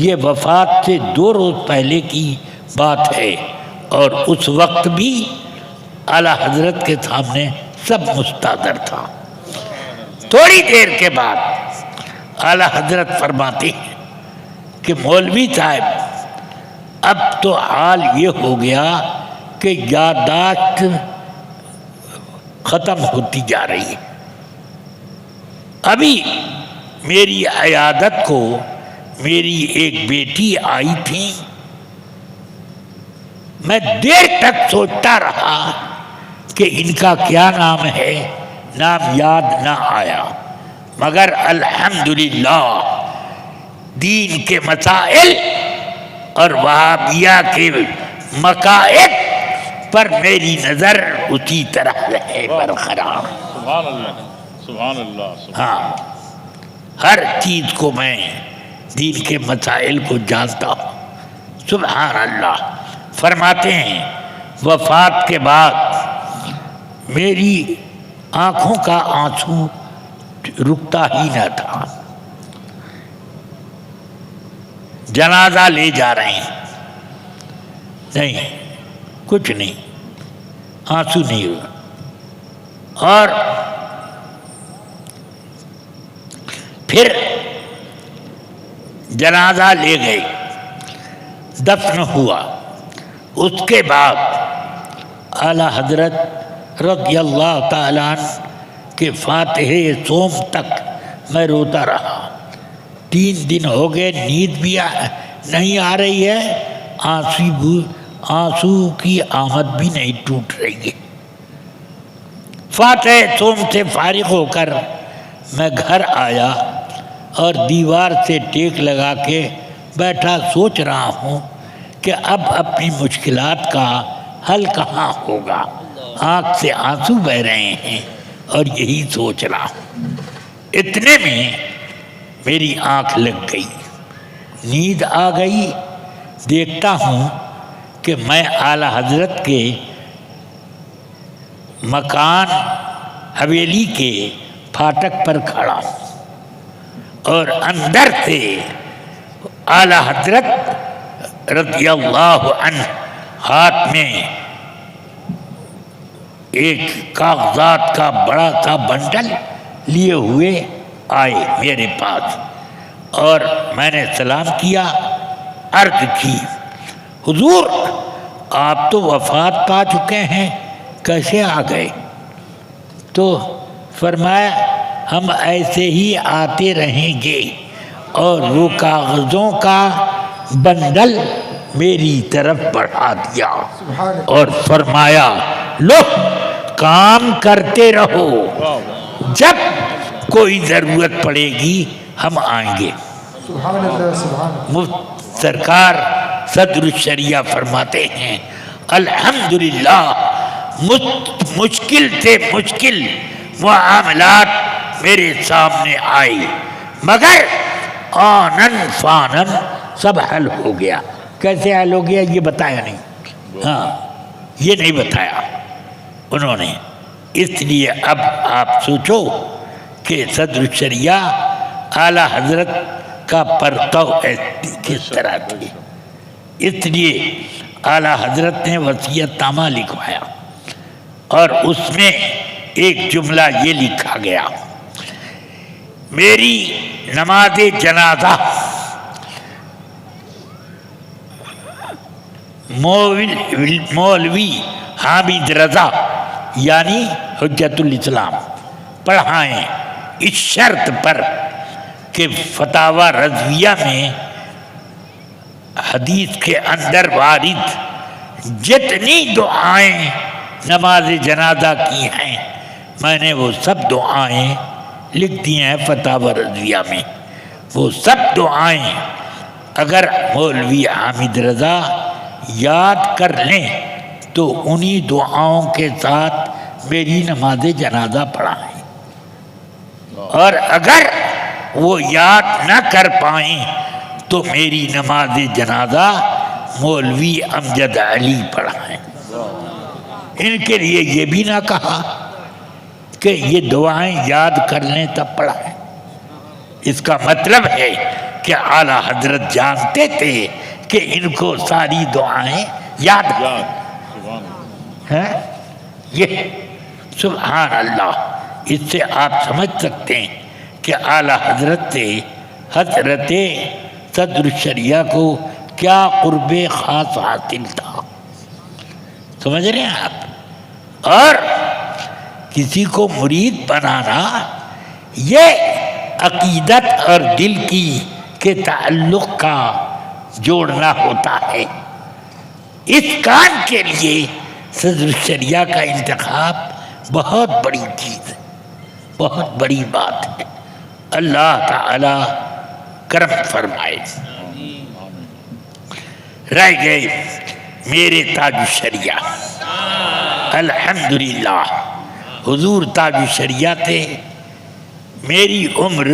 یہ وفات سے 2 روز پہلے کی بات ہے، اور اس وقت بھی اعلی حضرت کے سامنے سب مستحضر تھا۔ تھوڑی دیر کے بعد اعلی حضرت فرماتے ہیں کہ مولوی صاحب اب تو حال یہ ہو گیا کہ یادداشت ختم ہوتی جا رہی ہے۔ ابھی میری عیادت کو میری ایک بیٹی آئی تھی، میں دیر تک سوچتا رہا کہ ان کا کیا نام ہے، نام یاد نہ آیا، مگر الحمدللہ دین کے مسائل اور وہابیہ کے مقائد پر میری نظر اسی طرح رہے برقرار۔ سبحان اللہ، سبحان اللہ۔ ہاں، ہر چیز کو میں دین کے مسائل کو جانتا ہوں۔ سبحان اللہ۔ فرماتے ہیں وفات کے بعد میری آنکھوں کا آنسو رکتا ہی نہ تھا۔ جنازہ لے جا رہے ہیں، نہیں کچھ نہیں، آنسو نہیں ہوا۔ اور پھر جنازہ لے گئے، دفن ہوا۔ اس کے بعد اعلیٰ حضرت رضی اللہ تعالیٰ عنہ کے فاتحہ صوم تک میں روتا رہا۔ 3 دن ہو گئے، نیند بھی نہیں آ رہی ہے، آنسو کی آمد بھی نہیں ٹوٹ رہی ہے۔ فاتحہ صوم سے فارغ ہو کر میں گھر آیا اور دیوار سے ٹیک لگا کے بیٹھا، سوچ رہا ہوں کہ اب اپنی مشکلات کا حل کہاں ہوگا۔ آنکھ سے آنسو بہہ رہے ہیں اور یہی سوچ رہا ہوں۔ اتنے میں میری آنکھ لگ گئی، نیند آ گئی۔ دیکھتا ہوں کہ میں اعلیٰ حضرت کے مکان حویلی کے پھاٹک پر کھڑا ہوں، اور اندر سے اعلیٰ حضرت رضی اللہ عنہ ہاتھ میں ایک کاغذات کا بڑا سا بنڈل لیے ہوئے آئے میرے پاس، اور میں نے سلام کیا، عرض کی حضور آپ تو وفات پا چکے ہیں، کیسے آ گئے؟ تو فرمایا ہم ایسے ہی آتے رہیں گے، اور وہ کاغذوں کا بنڈل میری طرف بڑھا دیا اور فرمایا لو کام کرتے رہو، جب کوئی ضرورت پڑے گی ہم آئیں گے۔ سرکار صدر الشریعہ فرماتے ہیں الحمدللہ مشکل سے مشکل معاملات میرے سامنے آئے مگر آنن فانن سب حل ہو گیا. کیسے حل ہو گیا یہ بتایا نہیں. ہاں یہ نہیں بتایا انہوں نے. اس لیے اب آپ سوچو کہ صدر الشریعہ اعلیٰ حضرت کا پرتو کس طرح تھی. اس لیے اعلیٰ حضرت نے وصیت نامہ لکھوایا اور اس میں ایک جملہ یہ لکھا گیا میری نماز جنازہ مولوی حامد رضا یعنی حجت الاسلام پڑھائیں اس شرط پر کہ فتاوی رضویہ میں حدیث کے اندر وارد جتنی دعائیں نماز جنازہ کی ہیں میں نے وہ سب دعائیں لکھ دی ہیں فتاوی رضویہ میں. وہ سب دعائیں اگر مولوی حامد رضا یاد کر لیں تو انہی دعاؤں کے ساتھ میری نماز جنازہ پڑھائیں اور اگر وہ یاد نہ کر پائیں تو میری نماز جنازہ مولوی امجد علی پڑھائیں. ان کے لیے یہ بھی نہ کہا کہ یہ دعائیں یاد کر لیں تب پڑھائیں. اس کا مطلب ہے کہ اعلیٰ حضرت جانتے تھے کہ ان کو ساری دعائیں یاد ہیں. یہ سبحان اللہ. اس سے آپ سمجھ سکتے ہیں کہ اعلیٰ حضرت سے حضرت صدر الشریعہ کو کیا قرب خاص حاصل تھا. سمجھ رہے ہیں آپ. اور کسی کو مرید بنانا یہ عقیدت اور دل کی کے تعلق کا جوڑنا ہوتا ہے. اس کام کے لیے صدر الشریعہ کا انتخاب بہت بڑی چیز ہے, بہت بڑی بات ہے. اللہ تعالی کرم فرمائے. رہ گئے میرے تاج الشریعہ. الحمدللہ حضور تاج الشریعہ تھے. میری عمر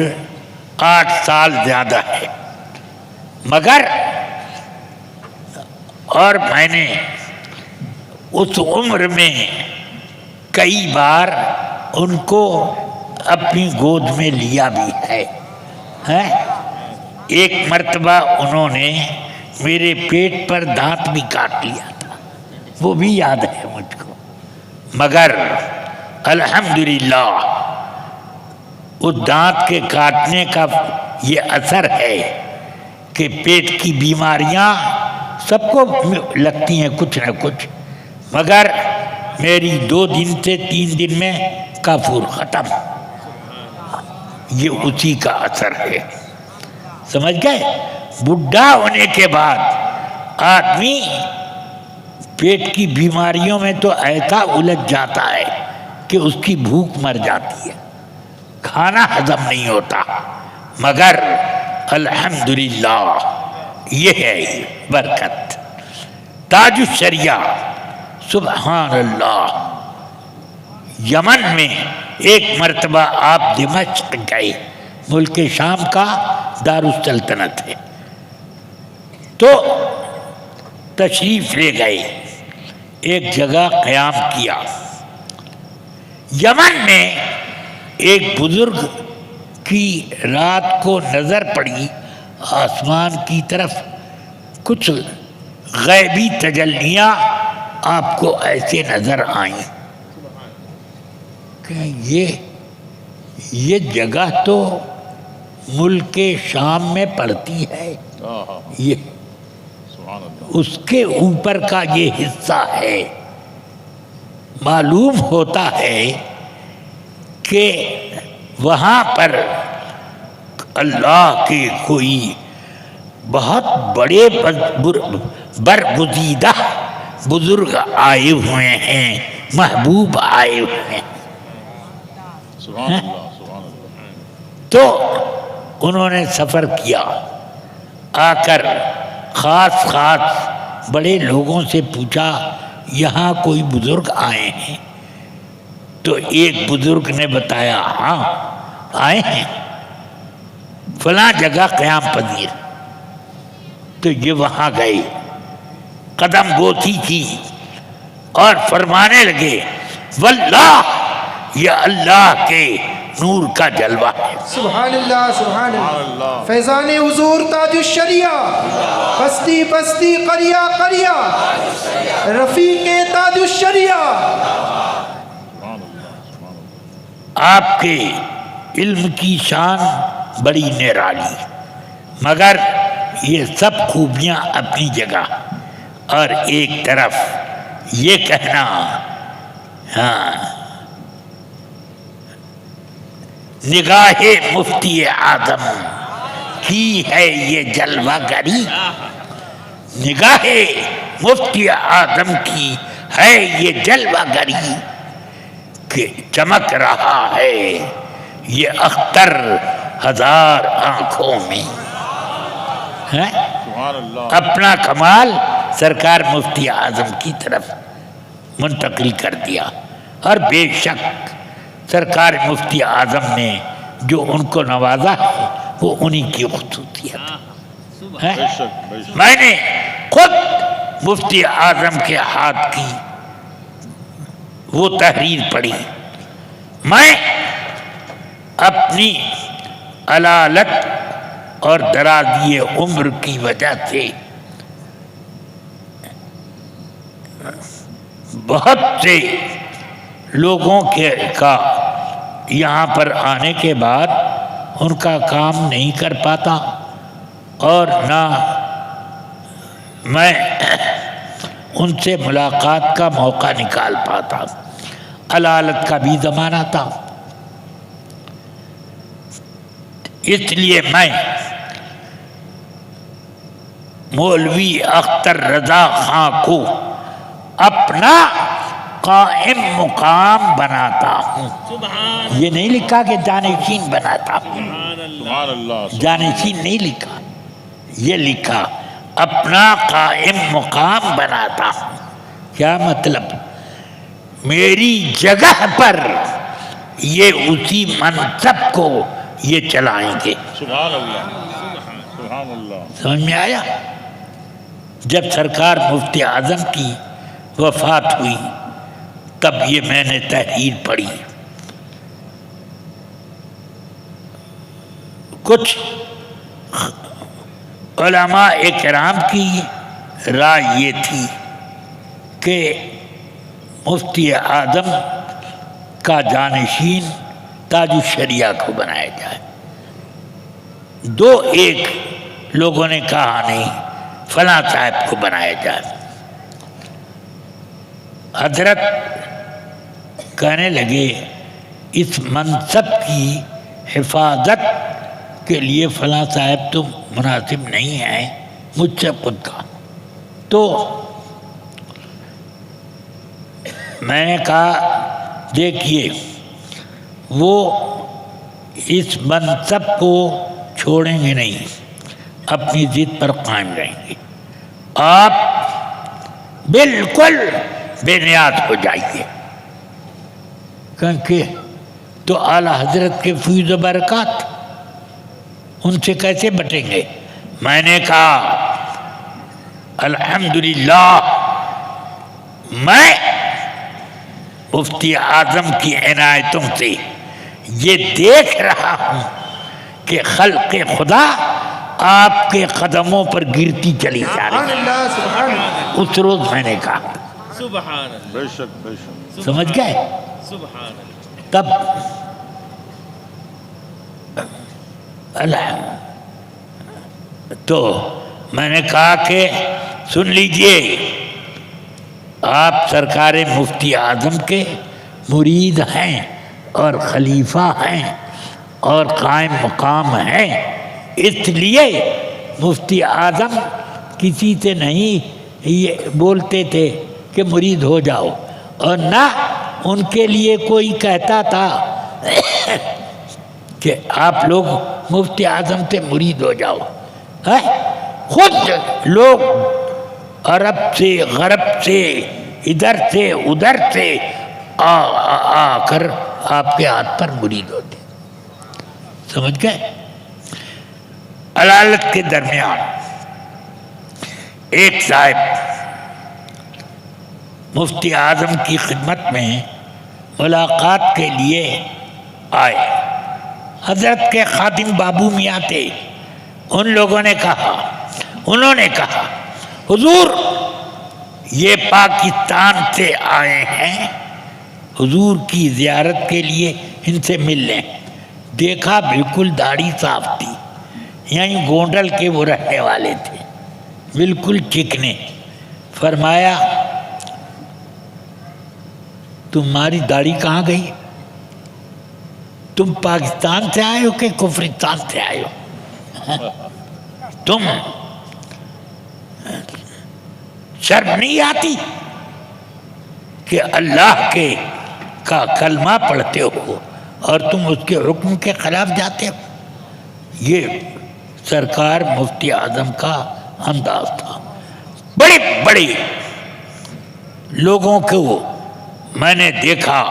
8 سال زیادہ ہے مگر اور میں نے اس عمر میں کئی بار ان کو اپنی گود میں لیا بھی ہے. ایک مرتبہ انہوں نے میرے پیٹ پر دانت بھی کاٹ لیا تھا, وہ بھی یاد ہے مجھ کو. مگر الحمدللہ اس دانت کے کاٹنے کا یہ اثر ہے کہ پیٹ کی بیماریاں سب کو لگتی ہیں کچھ نہ کچھ, مگر میری 2 دن سے 3 دن میں کافور ختم. یہ اسی کا اثر ہے. سمجھ گئے. بڈھا ہونے کے بعد آدمی پیٹ کی بیماریوں میں تو ایسا الجھ جاتا ہے کہ اس کی بھوک مر جاتی ہے, کھانا ہضم نہیں ہوتا. مگر الحمدللہ یہ ہے برکت. تاج الشریعہ سبحان اللہ. یمن میں ایک مرتبہ آپ دمشق گئے, ملک شام کا دارالسلطنت ہے, تو تشریف لے گئے, ایک جگہ قیام کیا. یمن میں ایک بزرگ کی رات کو نظر پڑی آسمان کی طرف, کچھ غیبی تجلیاں آپ کو ایسے نظر آئیں کہ یہ جگہ تو ملک شام میں پڑتی ہے, یہ اس کے اوپر کا یہ حصہ ہے. معلوم ہوتا ہے کہ وہاں پر اللہ کے کوئی بہت بڑے برگزیدہ بزرگ آئے ہوئے ہیں, محبوب آئے ہوئے ہیں. تو انہوں نے سفر کیا, آ کر خاص بڑے لوگوں سے پوچھا یہاں کوئی بزرگ آئے ہیں؟ تو ایک بزرگ نے بتایا ہاں آئے ہیں فلاں جگہ قیام پذیر. تو یہ وہاں گئے، قدم بوسی کی اور فرمانے لگے واللہ یہ اللہ کے نور کا جلوہ ہے. سبحان اللہ سبحان اللہ. فیضان حضور تاج الشریعہ، بستی بستی قریہ قریہ، رفیق تاج الشریعہ. آپ کے علم کی شان بڑی نرالی، مگر یہ سب خوبیاں اپنی جگہ، اور ایک طرف یہ کہنا ہاں نگاہ مفتی اعظم کی ہے یہ جلوہ گری، نگاہ مفتی اعظم کی ہے یہ جلوہ گری، کہ چمک رہا ہے یہ اختر ہزار آنکھوں میں. اپنا کمال سرکار مفتی اعظم کی طرف منتقل کر دیا. اور بے شک سرکار مفتی اعظم نے جو ان کو نوازا ہے وہ انہی کی خصوصیت ہے. میں نے خود مفتی اعظم کے ہاتھ کی وہ تحریر پڑھی. میں اپنی علالت اور درازی عمر کی وجہ سے بہت سے لوگوں کا یہاں پر آنے کے بعد ان کا کام نہیں کر پاتا، اور نہ میں ان سے ملاقات کا موقع نکال پاتا. علالت کا بھی زمانہ تھا، اس لیے میں مولوی اختر رضا خان کو اپنا قائم مقام بناتا ہوں. یہ نہیں لکھا کہ جانشین بناتا ہوں، جانشین نہیں لکھا، یہ لکھا اپنا قائم مقام بناتا ہوں. کیا مطلب؟ میری جگہ پر یہ اسی منصب کو یہ چلائیں گے. سبحان اللہ سبحان اللہ. سمجھ میں آیا؟ جب سرکار مفتی اعظم کی وفات ہوئی تب یہ میں نے تحریر پڑھی. کچھ علماء کرام کی رائے یہ تھی کہ مفتی اعظم کا جانشین تاج الشریعہ کو بنایا جائے. دو ایک لوگوں نے کہا نہیں فلاں صاحب کو بنایا جائے. حضرت کہنے لگے اس منصب کی حفاظت کے لیے فلاں صاحب تو مناسب نہیں ہے، مجھ سے خود کا. تو میں نے کہا دیکھیے وہ اس منصب کو چھوڑیں گے نہیں، اپنی ضد پر قائم رہیں گے. آپ بالکل بے نیاز ہو جائیے، کیونکہ تو اعلیٰ حضرت کے فیض و برکات ان سے کیسے بٹیں گے. میں نے کہا الحمدللہ میں مفتی اعظم کی عنایتوں سے یہ دیکھ رہا ہوں کہ خلق خدا آپ کے قدموں پر گرتی چلی جا رہی ہے. اس روز میں نے کہا بے شک بے شک. سمجھ گئے؟ تب تو میں نے کہا کہ سن لیجئے آپ سرکار مفتی اعظم کے مرید ہیں اور خلیفہ ہیں اور قائم مقام ہیں، اس لیے مفتی اعظم کسی سے نہیں یہ بولتے تھے کہ مرید ہو جاؤ، اور نہ ان کے لیے کوئی کہتا تھا کہ آپ لوگ مفتی اعظم سے مرید ہو جاؤ. خود لوگ عرب سے غرب سے ادھر سے ادھر سے آ کر آپ کے ہاتھ پر مرید ہوتے. سمجھ گئے؟ علالت کے درمیان ایک صاحب مفتی اعظم کی خدمت میں ملاقات کے لیے آئے. حضرت کے خادم بابو میاں تھے. انہوں نے کہا حضور یہ پاکستان سے آئے ہیں, حضور کی زیارت کے لیے ان سے مل لیں. دیکھا بالکل داڑھی صاف تھی, یعنی گونڈل کے وہ رہنے والے تھے, بالکل چکنے. فرمایا تمہاری داڑھی کہاں گئی؟ تم پاکستان سے آئے ہو کہ کفرستان سے آئے ہو؟ تم شرم نہیں آتی کہ اللہ کا کلمہ پڑھتے ہو اور تم اس کے حکم کے خلاف جاتے ہو؟ یہ سرکار مفتی اعظم کا انداز تھا. بڑے بڑے لوگوں کو میں نے دیکھا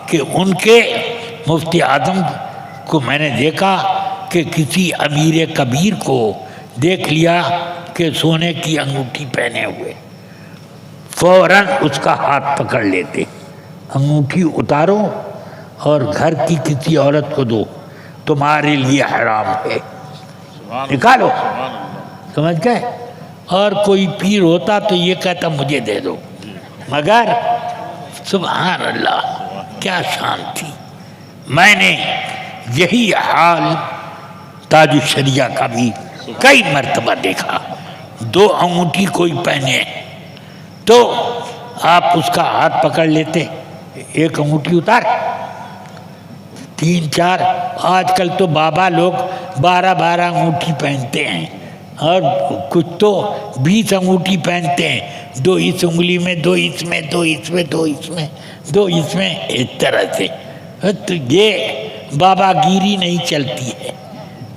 کہ ان کے مفتی اعظم کو میں نے دیکھا کہ کسی امیر کبیر کو دیکھ لیا کہ سونے کی انگوٹھی پہنے ہوئے, فوراً اس کا ہاتھ پکڑ لیتے, انگوٹھی اتارو اور گھر کی کسی عورت کو دو, تمہارے لیے حرام ہے, نکالو. سمجھ گئے؟ اور کوئی پیر ہوتا تو یہ کہتا مجھے دے دو, مگر سبحان اللہ کیا شان تھی. میں نے یہی حال تاج الشریعہ کا بھی کئی مرتبہ دیکھا. 2 انگوٹھی کوئی پہنے تو آپ اس کا ہاتھ پکڑ لیتے, 1 انگوٹھی اتار, 3 4. آج کل تو بابا لوگ 12 انگوٹھی پہنتے ہیں اور کچھ تو 20 انگوٹھی پہنتے ہیں, 2 اس انگلی میں, 2 اس میں, 2 اس میں, 2 اس میں, 2 اس میں, اس طرح سے. تو یہ بابا گیری نہیں چلتی ہے,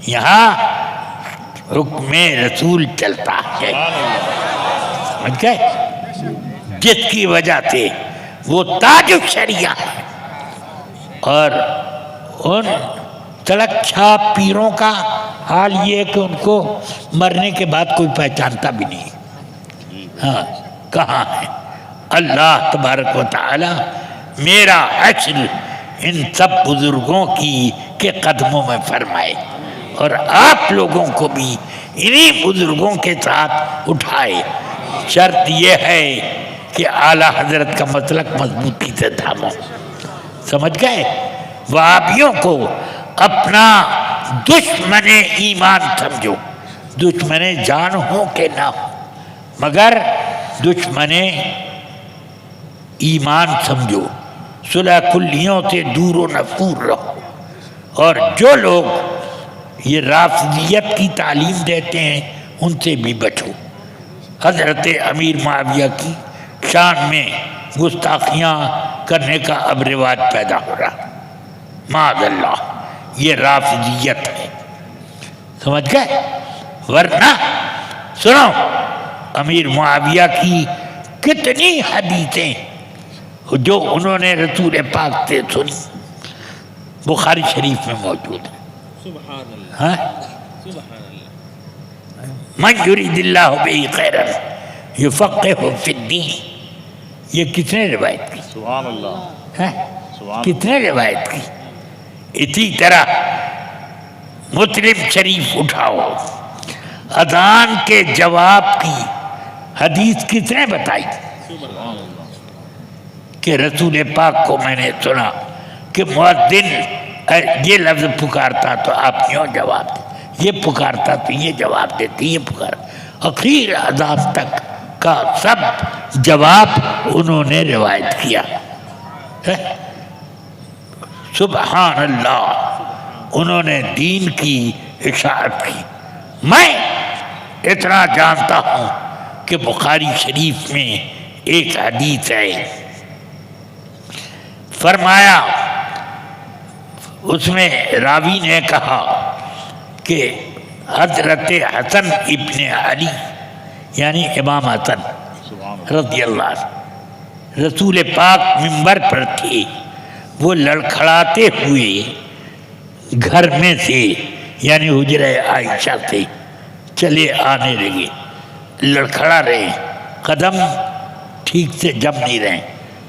یہاں حکم رسول چلتا ہے. سمجھ گئے؟ جس کی وجہ سے وہ تاج الشریعہ ہے. اور ان سڑک چھاپ پیروں کا حال یہ ہے کہ ان کو مرنے کے بعد کوئی پہچانتا بھی نہیں. ہاں کہاں ہے؟ اللہ تبارک و تعالی میرا حشر ان سب بزرگوں کے قدموں میں فرمائے اور آپ لوگوں کو بھی انہی بزرگوں کے ساتھ اٹھائے. شرط یہ ہے کہ اعلیٰ حضرت کا مسلک مضبوطی سے تھامو. سمجھ گئے؟ وہابیوں کو اپنا دشمن ایمان سمجھو, دشمن جان ہو کہ نہ ہو, مگر دشمن ایمان سمجھو. صلح کلیوں سے دور و نفور رہو. اور جو لوگ یہ رافضیت کی تعلیم دیتے ہیں ان سے بھی بچو. حضرت امیر معاویہ کی شان میں گستاخیاں کرنے کا اب رواج پیدا ہو رہا, معاذ اللہ, یہ رافضیت ہے. سمجھ گئے؟ ورنہ سنو امیر معاویہ کی کتنی حدیثیں جو انہوں نے رسول پاک سے سنی بخاری شریف میں موجود ہے. ہاں من یرید اللہ بہ خیرا یفقہہ فی الدین, یہ کس نے روایت کی؟ سبحان اللہ. کس نے روایت کی؟ اسی طرح مسلم شریف اٹھاؤ, اذان کے جواب کی حدیث کس نے بتائی؟ کہ رسول پاک کو میں نے سنا کہ مؤذن یہ لفظ پکارتا تو آپ کیوں جواب دیں, یہ پکارتا تو یہ جواب دیتے, یہ پکار, اخیر اذان تک کا سب جواب انہوں نے روایت کیا. سبحان اللہ, انہوں نے دین کی اشاعت کی. میں اتنا جانتا ہوں کہ بخاری شریف میں ایک حدیث ہے, فرمایا اس میں راوی نے کہا کہ حضرت حسن ابن علی یعنی امام حسن رضی اللہ عنہ رسول پاک منبر پر تھے، وہ لڑکھڑاتے ہوئے گھر میں سے یعنی حجرہ عائشہ سے چلے آنے لگے، لڑکھڑا رہے، قدم ٹھیک سے جم نہیں رہے،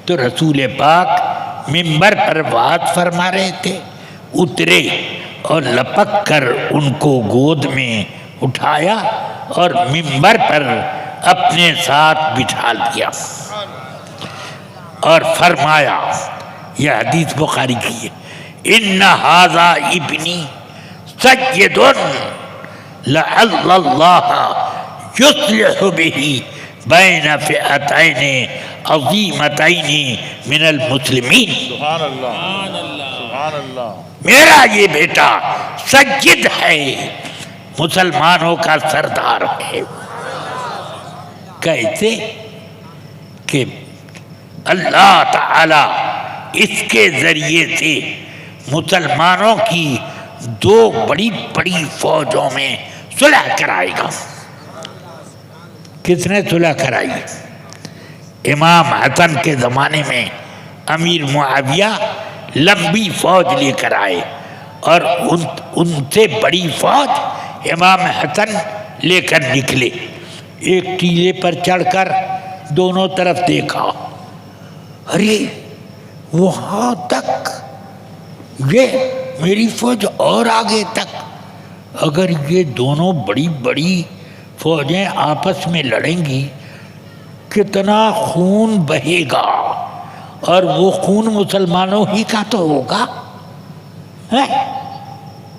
تو رسول پاک منبر پر وعظ فرما رہے تھے، اترے اور لپک کر ان کو گود میں اٹھایا اور منبر پر اپنے ساتھ بٹھا لیا اور فرمایا، یہ حدیث بخاری کی ہے، ان ھذا ابنی سید لعل اللہ یصلح بہ بین فئتین عظیمتین من المسلمین۔ سبحان اللہ، سبحان اللہ۔ میرا یہ بیٹا سید ہے، مسلمانوں کا سردار ہے۔ کیسے کہ اللہ تعالی اس کے ذریعے سے مسلمانوں کی دو بڑی بڑی فوجوں میں صلح کرائے گا۔ کس نے صلح کرائی؟ امام حسن کے زمانے میں امیر معاویہ لمبی فوج لے کر آئے اور ان سے بڑی فوج امام حسن لے کر نکلے، ایک ٹیلے پر چڑھ کر دونوں طرف دیکھا، ارے وہاں تک یہ میری فوج اور آگے تک، اگر یہ دونوں بڑی بڑی فوجیں آپس میں لڑیں گی کتنا خون بہے گا، اور وہ خون مسلمانوں ہی کا تو ہوگا،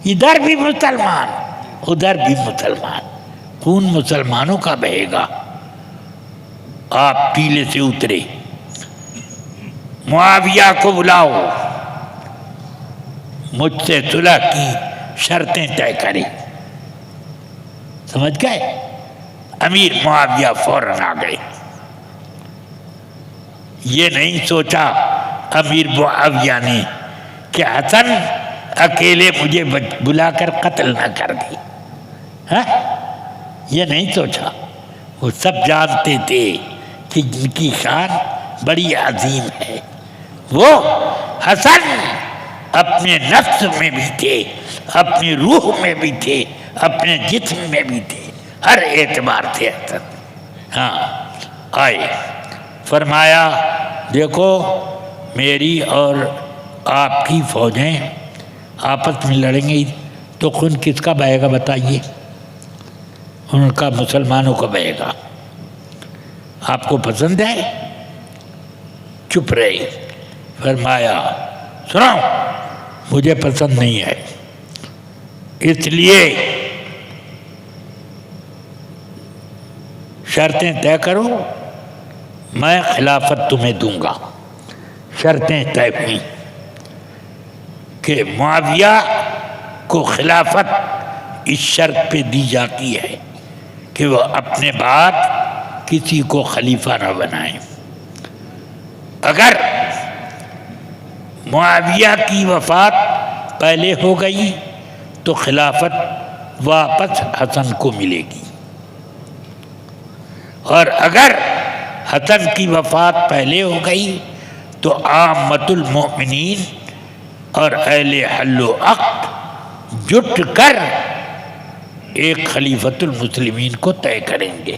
ادھر بھی مسلمان ادھر بھی مسلمان، خون مسلمانوں کا بہے گا۔ آپ ٹیلے سے اترے، معاویہ کو بلاؤ، مجھ سے صلح کی شرطیں طے کریں۔ سمجھ گئے؟ امیر معاویہ فوراً آ گئے، یہ نہیں سوچا امیر معاویہ نے کہ حسن اکیلے مجھے بلا کر قتل نہ کر دی، یہ نہیں سوچا، وہ سب جانتے تھے کہ جن کی شان بڑی عظیم ہے۔ وہ حسن اپنے نفس میں بھی تھے، اپنی روح میں بھی تھے، اپنے جسم میں بھی تھے، ہر اعتبار سے حسن۔ آئے، فرمایا دیکھو میری اور آپ کی فوجیں آپس میں لڑیں گی تو خون کس کا بہے گا بتائیے؟ ان کا مسلمانوں کا بہے گا۔ آپ کو پسند ہے؟ چپ رہے۔ فرمایا سنو، مجھے پسند نہیں ہے، اس لیے شرطیں طے کرو، میں خلافت تمہیں دوں گا۔ شرطیں طے ہوئیں کہ معاویہ کو خلافت اس شرط پہ دی جاتی ہے کہ وہ اپنے بعد کسی کو خلیفہ نہ بنائیں۔ اگر معاویہ کی وفات پہلے ہو گئی تو خلافت واپس حسن کو ملے گی، اور اگر حسن کی وفات پہلے ہو گئی تو عامۃ المؤمنین اور اہل حل و عقد جٹ کر ایک خلیفۃ المسلمین کو طے کریں گے۔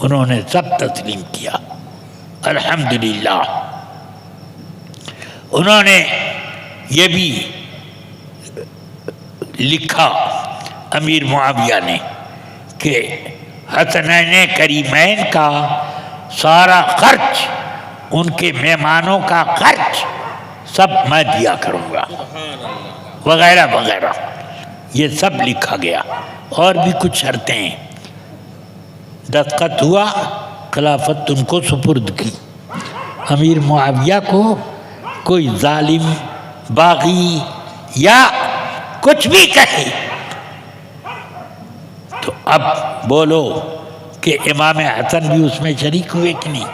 انہوں نے سب تسلیم کیا، الحمدللہ۔ انہوں نے یہ بھی لکھا امیر معاویہ نے کہ حسنین کریمین کا سارا خرچ، ان کے مہمانوں کا خرچ سب میں دیا کروں گا، وغیرہ وغیرہ، یہ سب لکھا گیا۔ اور بھی کچھ شرطیں، دستخط ہوا، خلافت ان کو سپرد کی۔ امیر معاویہ کو کوئی ظالم، باغی یا کچھ بھی کہے تو اب بولو کہ امام حسن بھی اس میں شریک ہوئے کہ نہیں؟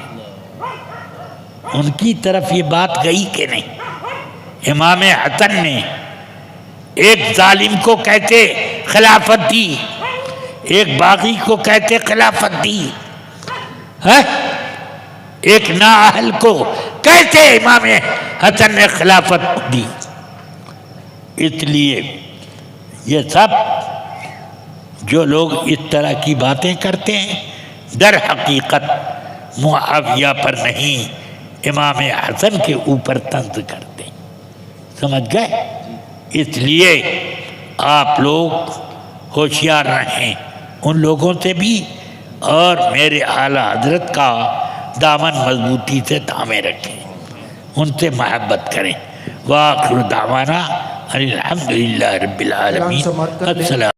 ان کی طرف یہ بات گئی کہ نہیں؟ امام حسن نے ایک ظالم کو کیسے خلافت دی، ایک باغی کو کہتے خلافت دی، ایک نااہل کو کہتے امام حسن نے خلافت دی۔ اس لیے یہ سب جو لوگ اس طرح کی باتیں کرتے ہیں در حقیقت معاویہ پر نہیں امام حسن کے اوپر طنز کرتے ہیں، سمجھ گئے؟ اس لیے آپ لوگ ہوشیار رہیں ان لوگوں سے بھی، اور میرے اعلیٰ حضرت کا دامن مضبوطی سے تھامے رکھیں، ان سے محبت کریں۔ وآخر دعوانا الحمدللہ رب العالمین۔ السلام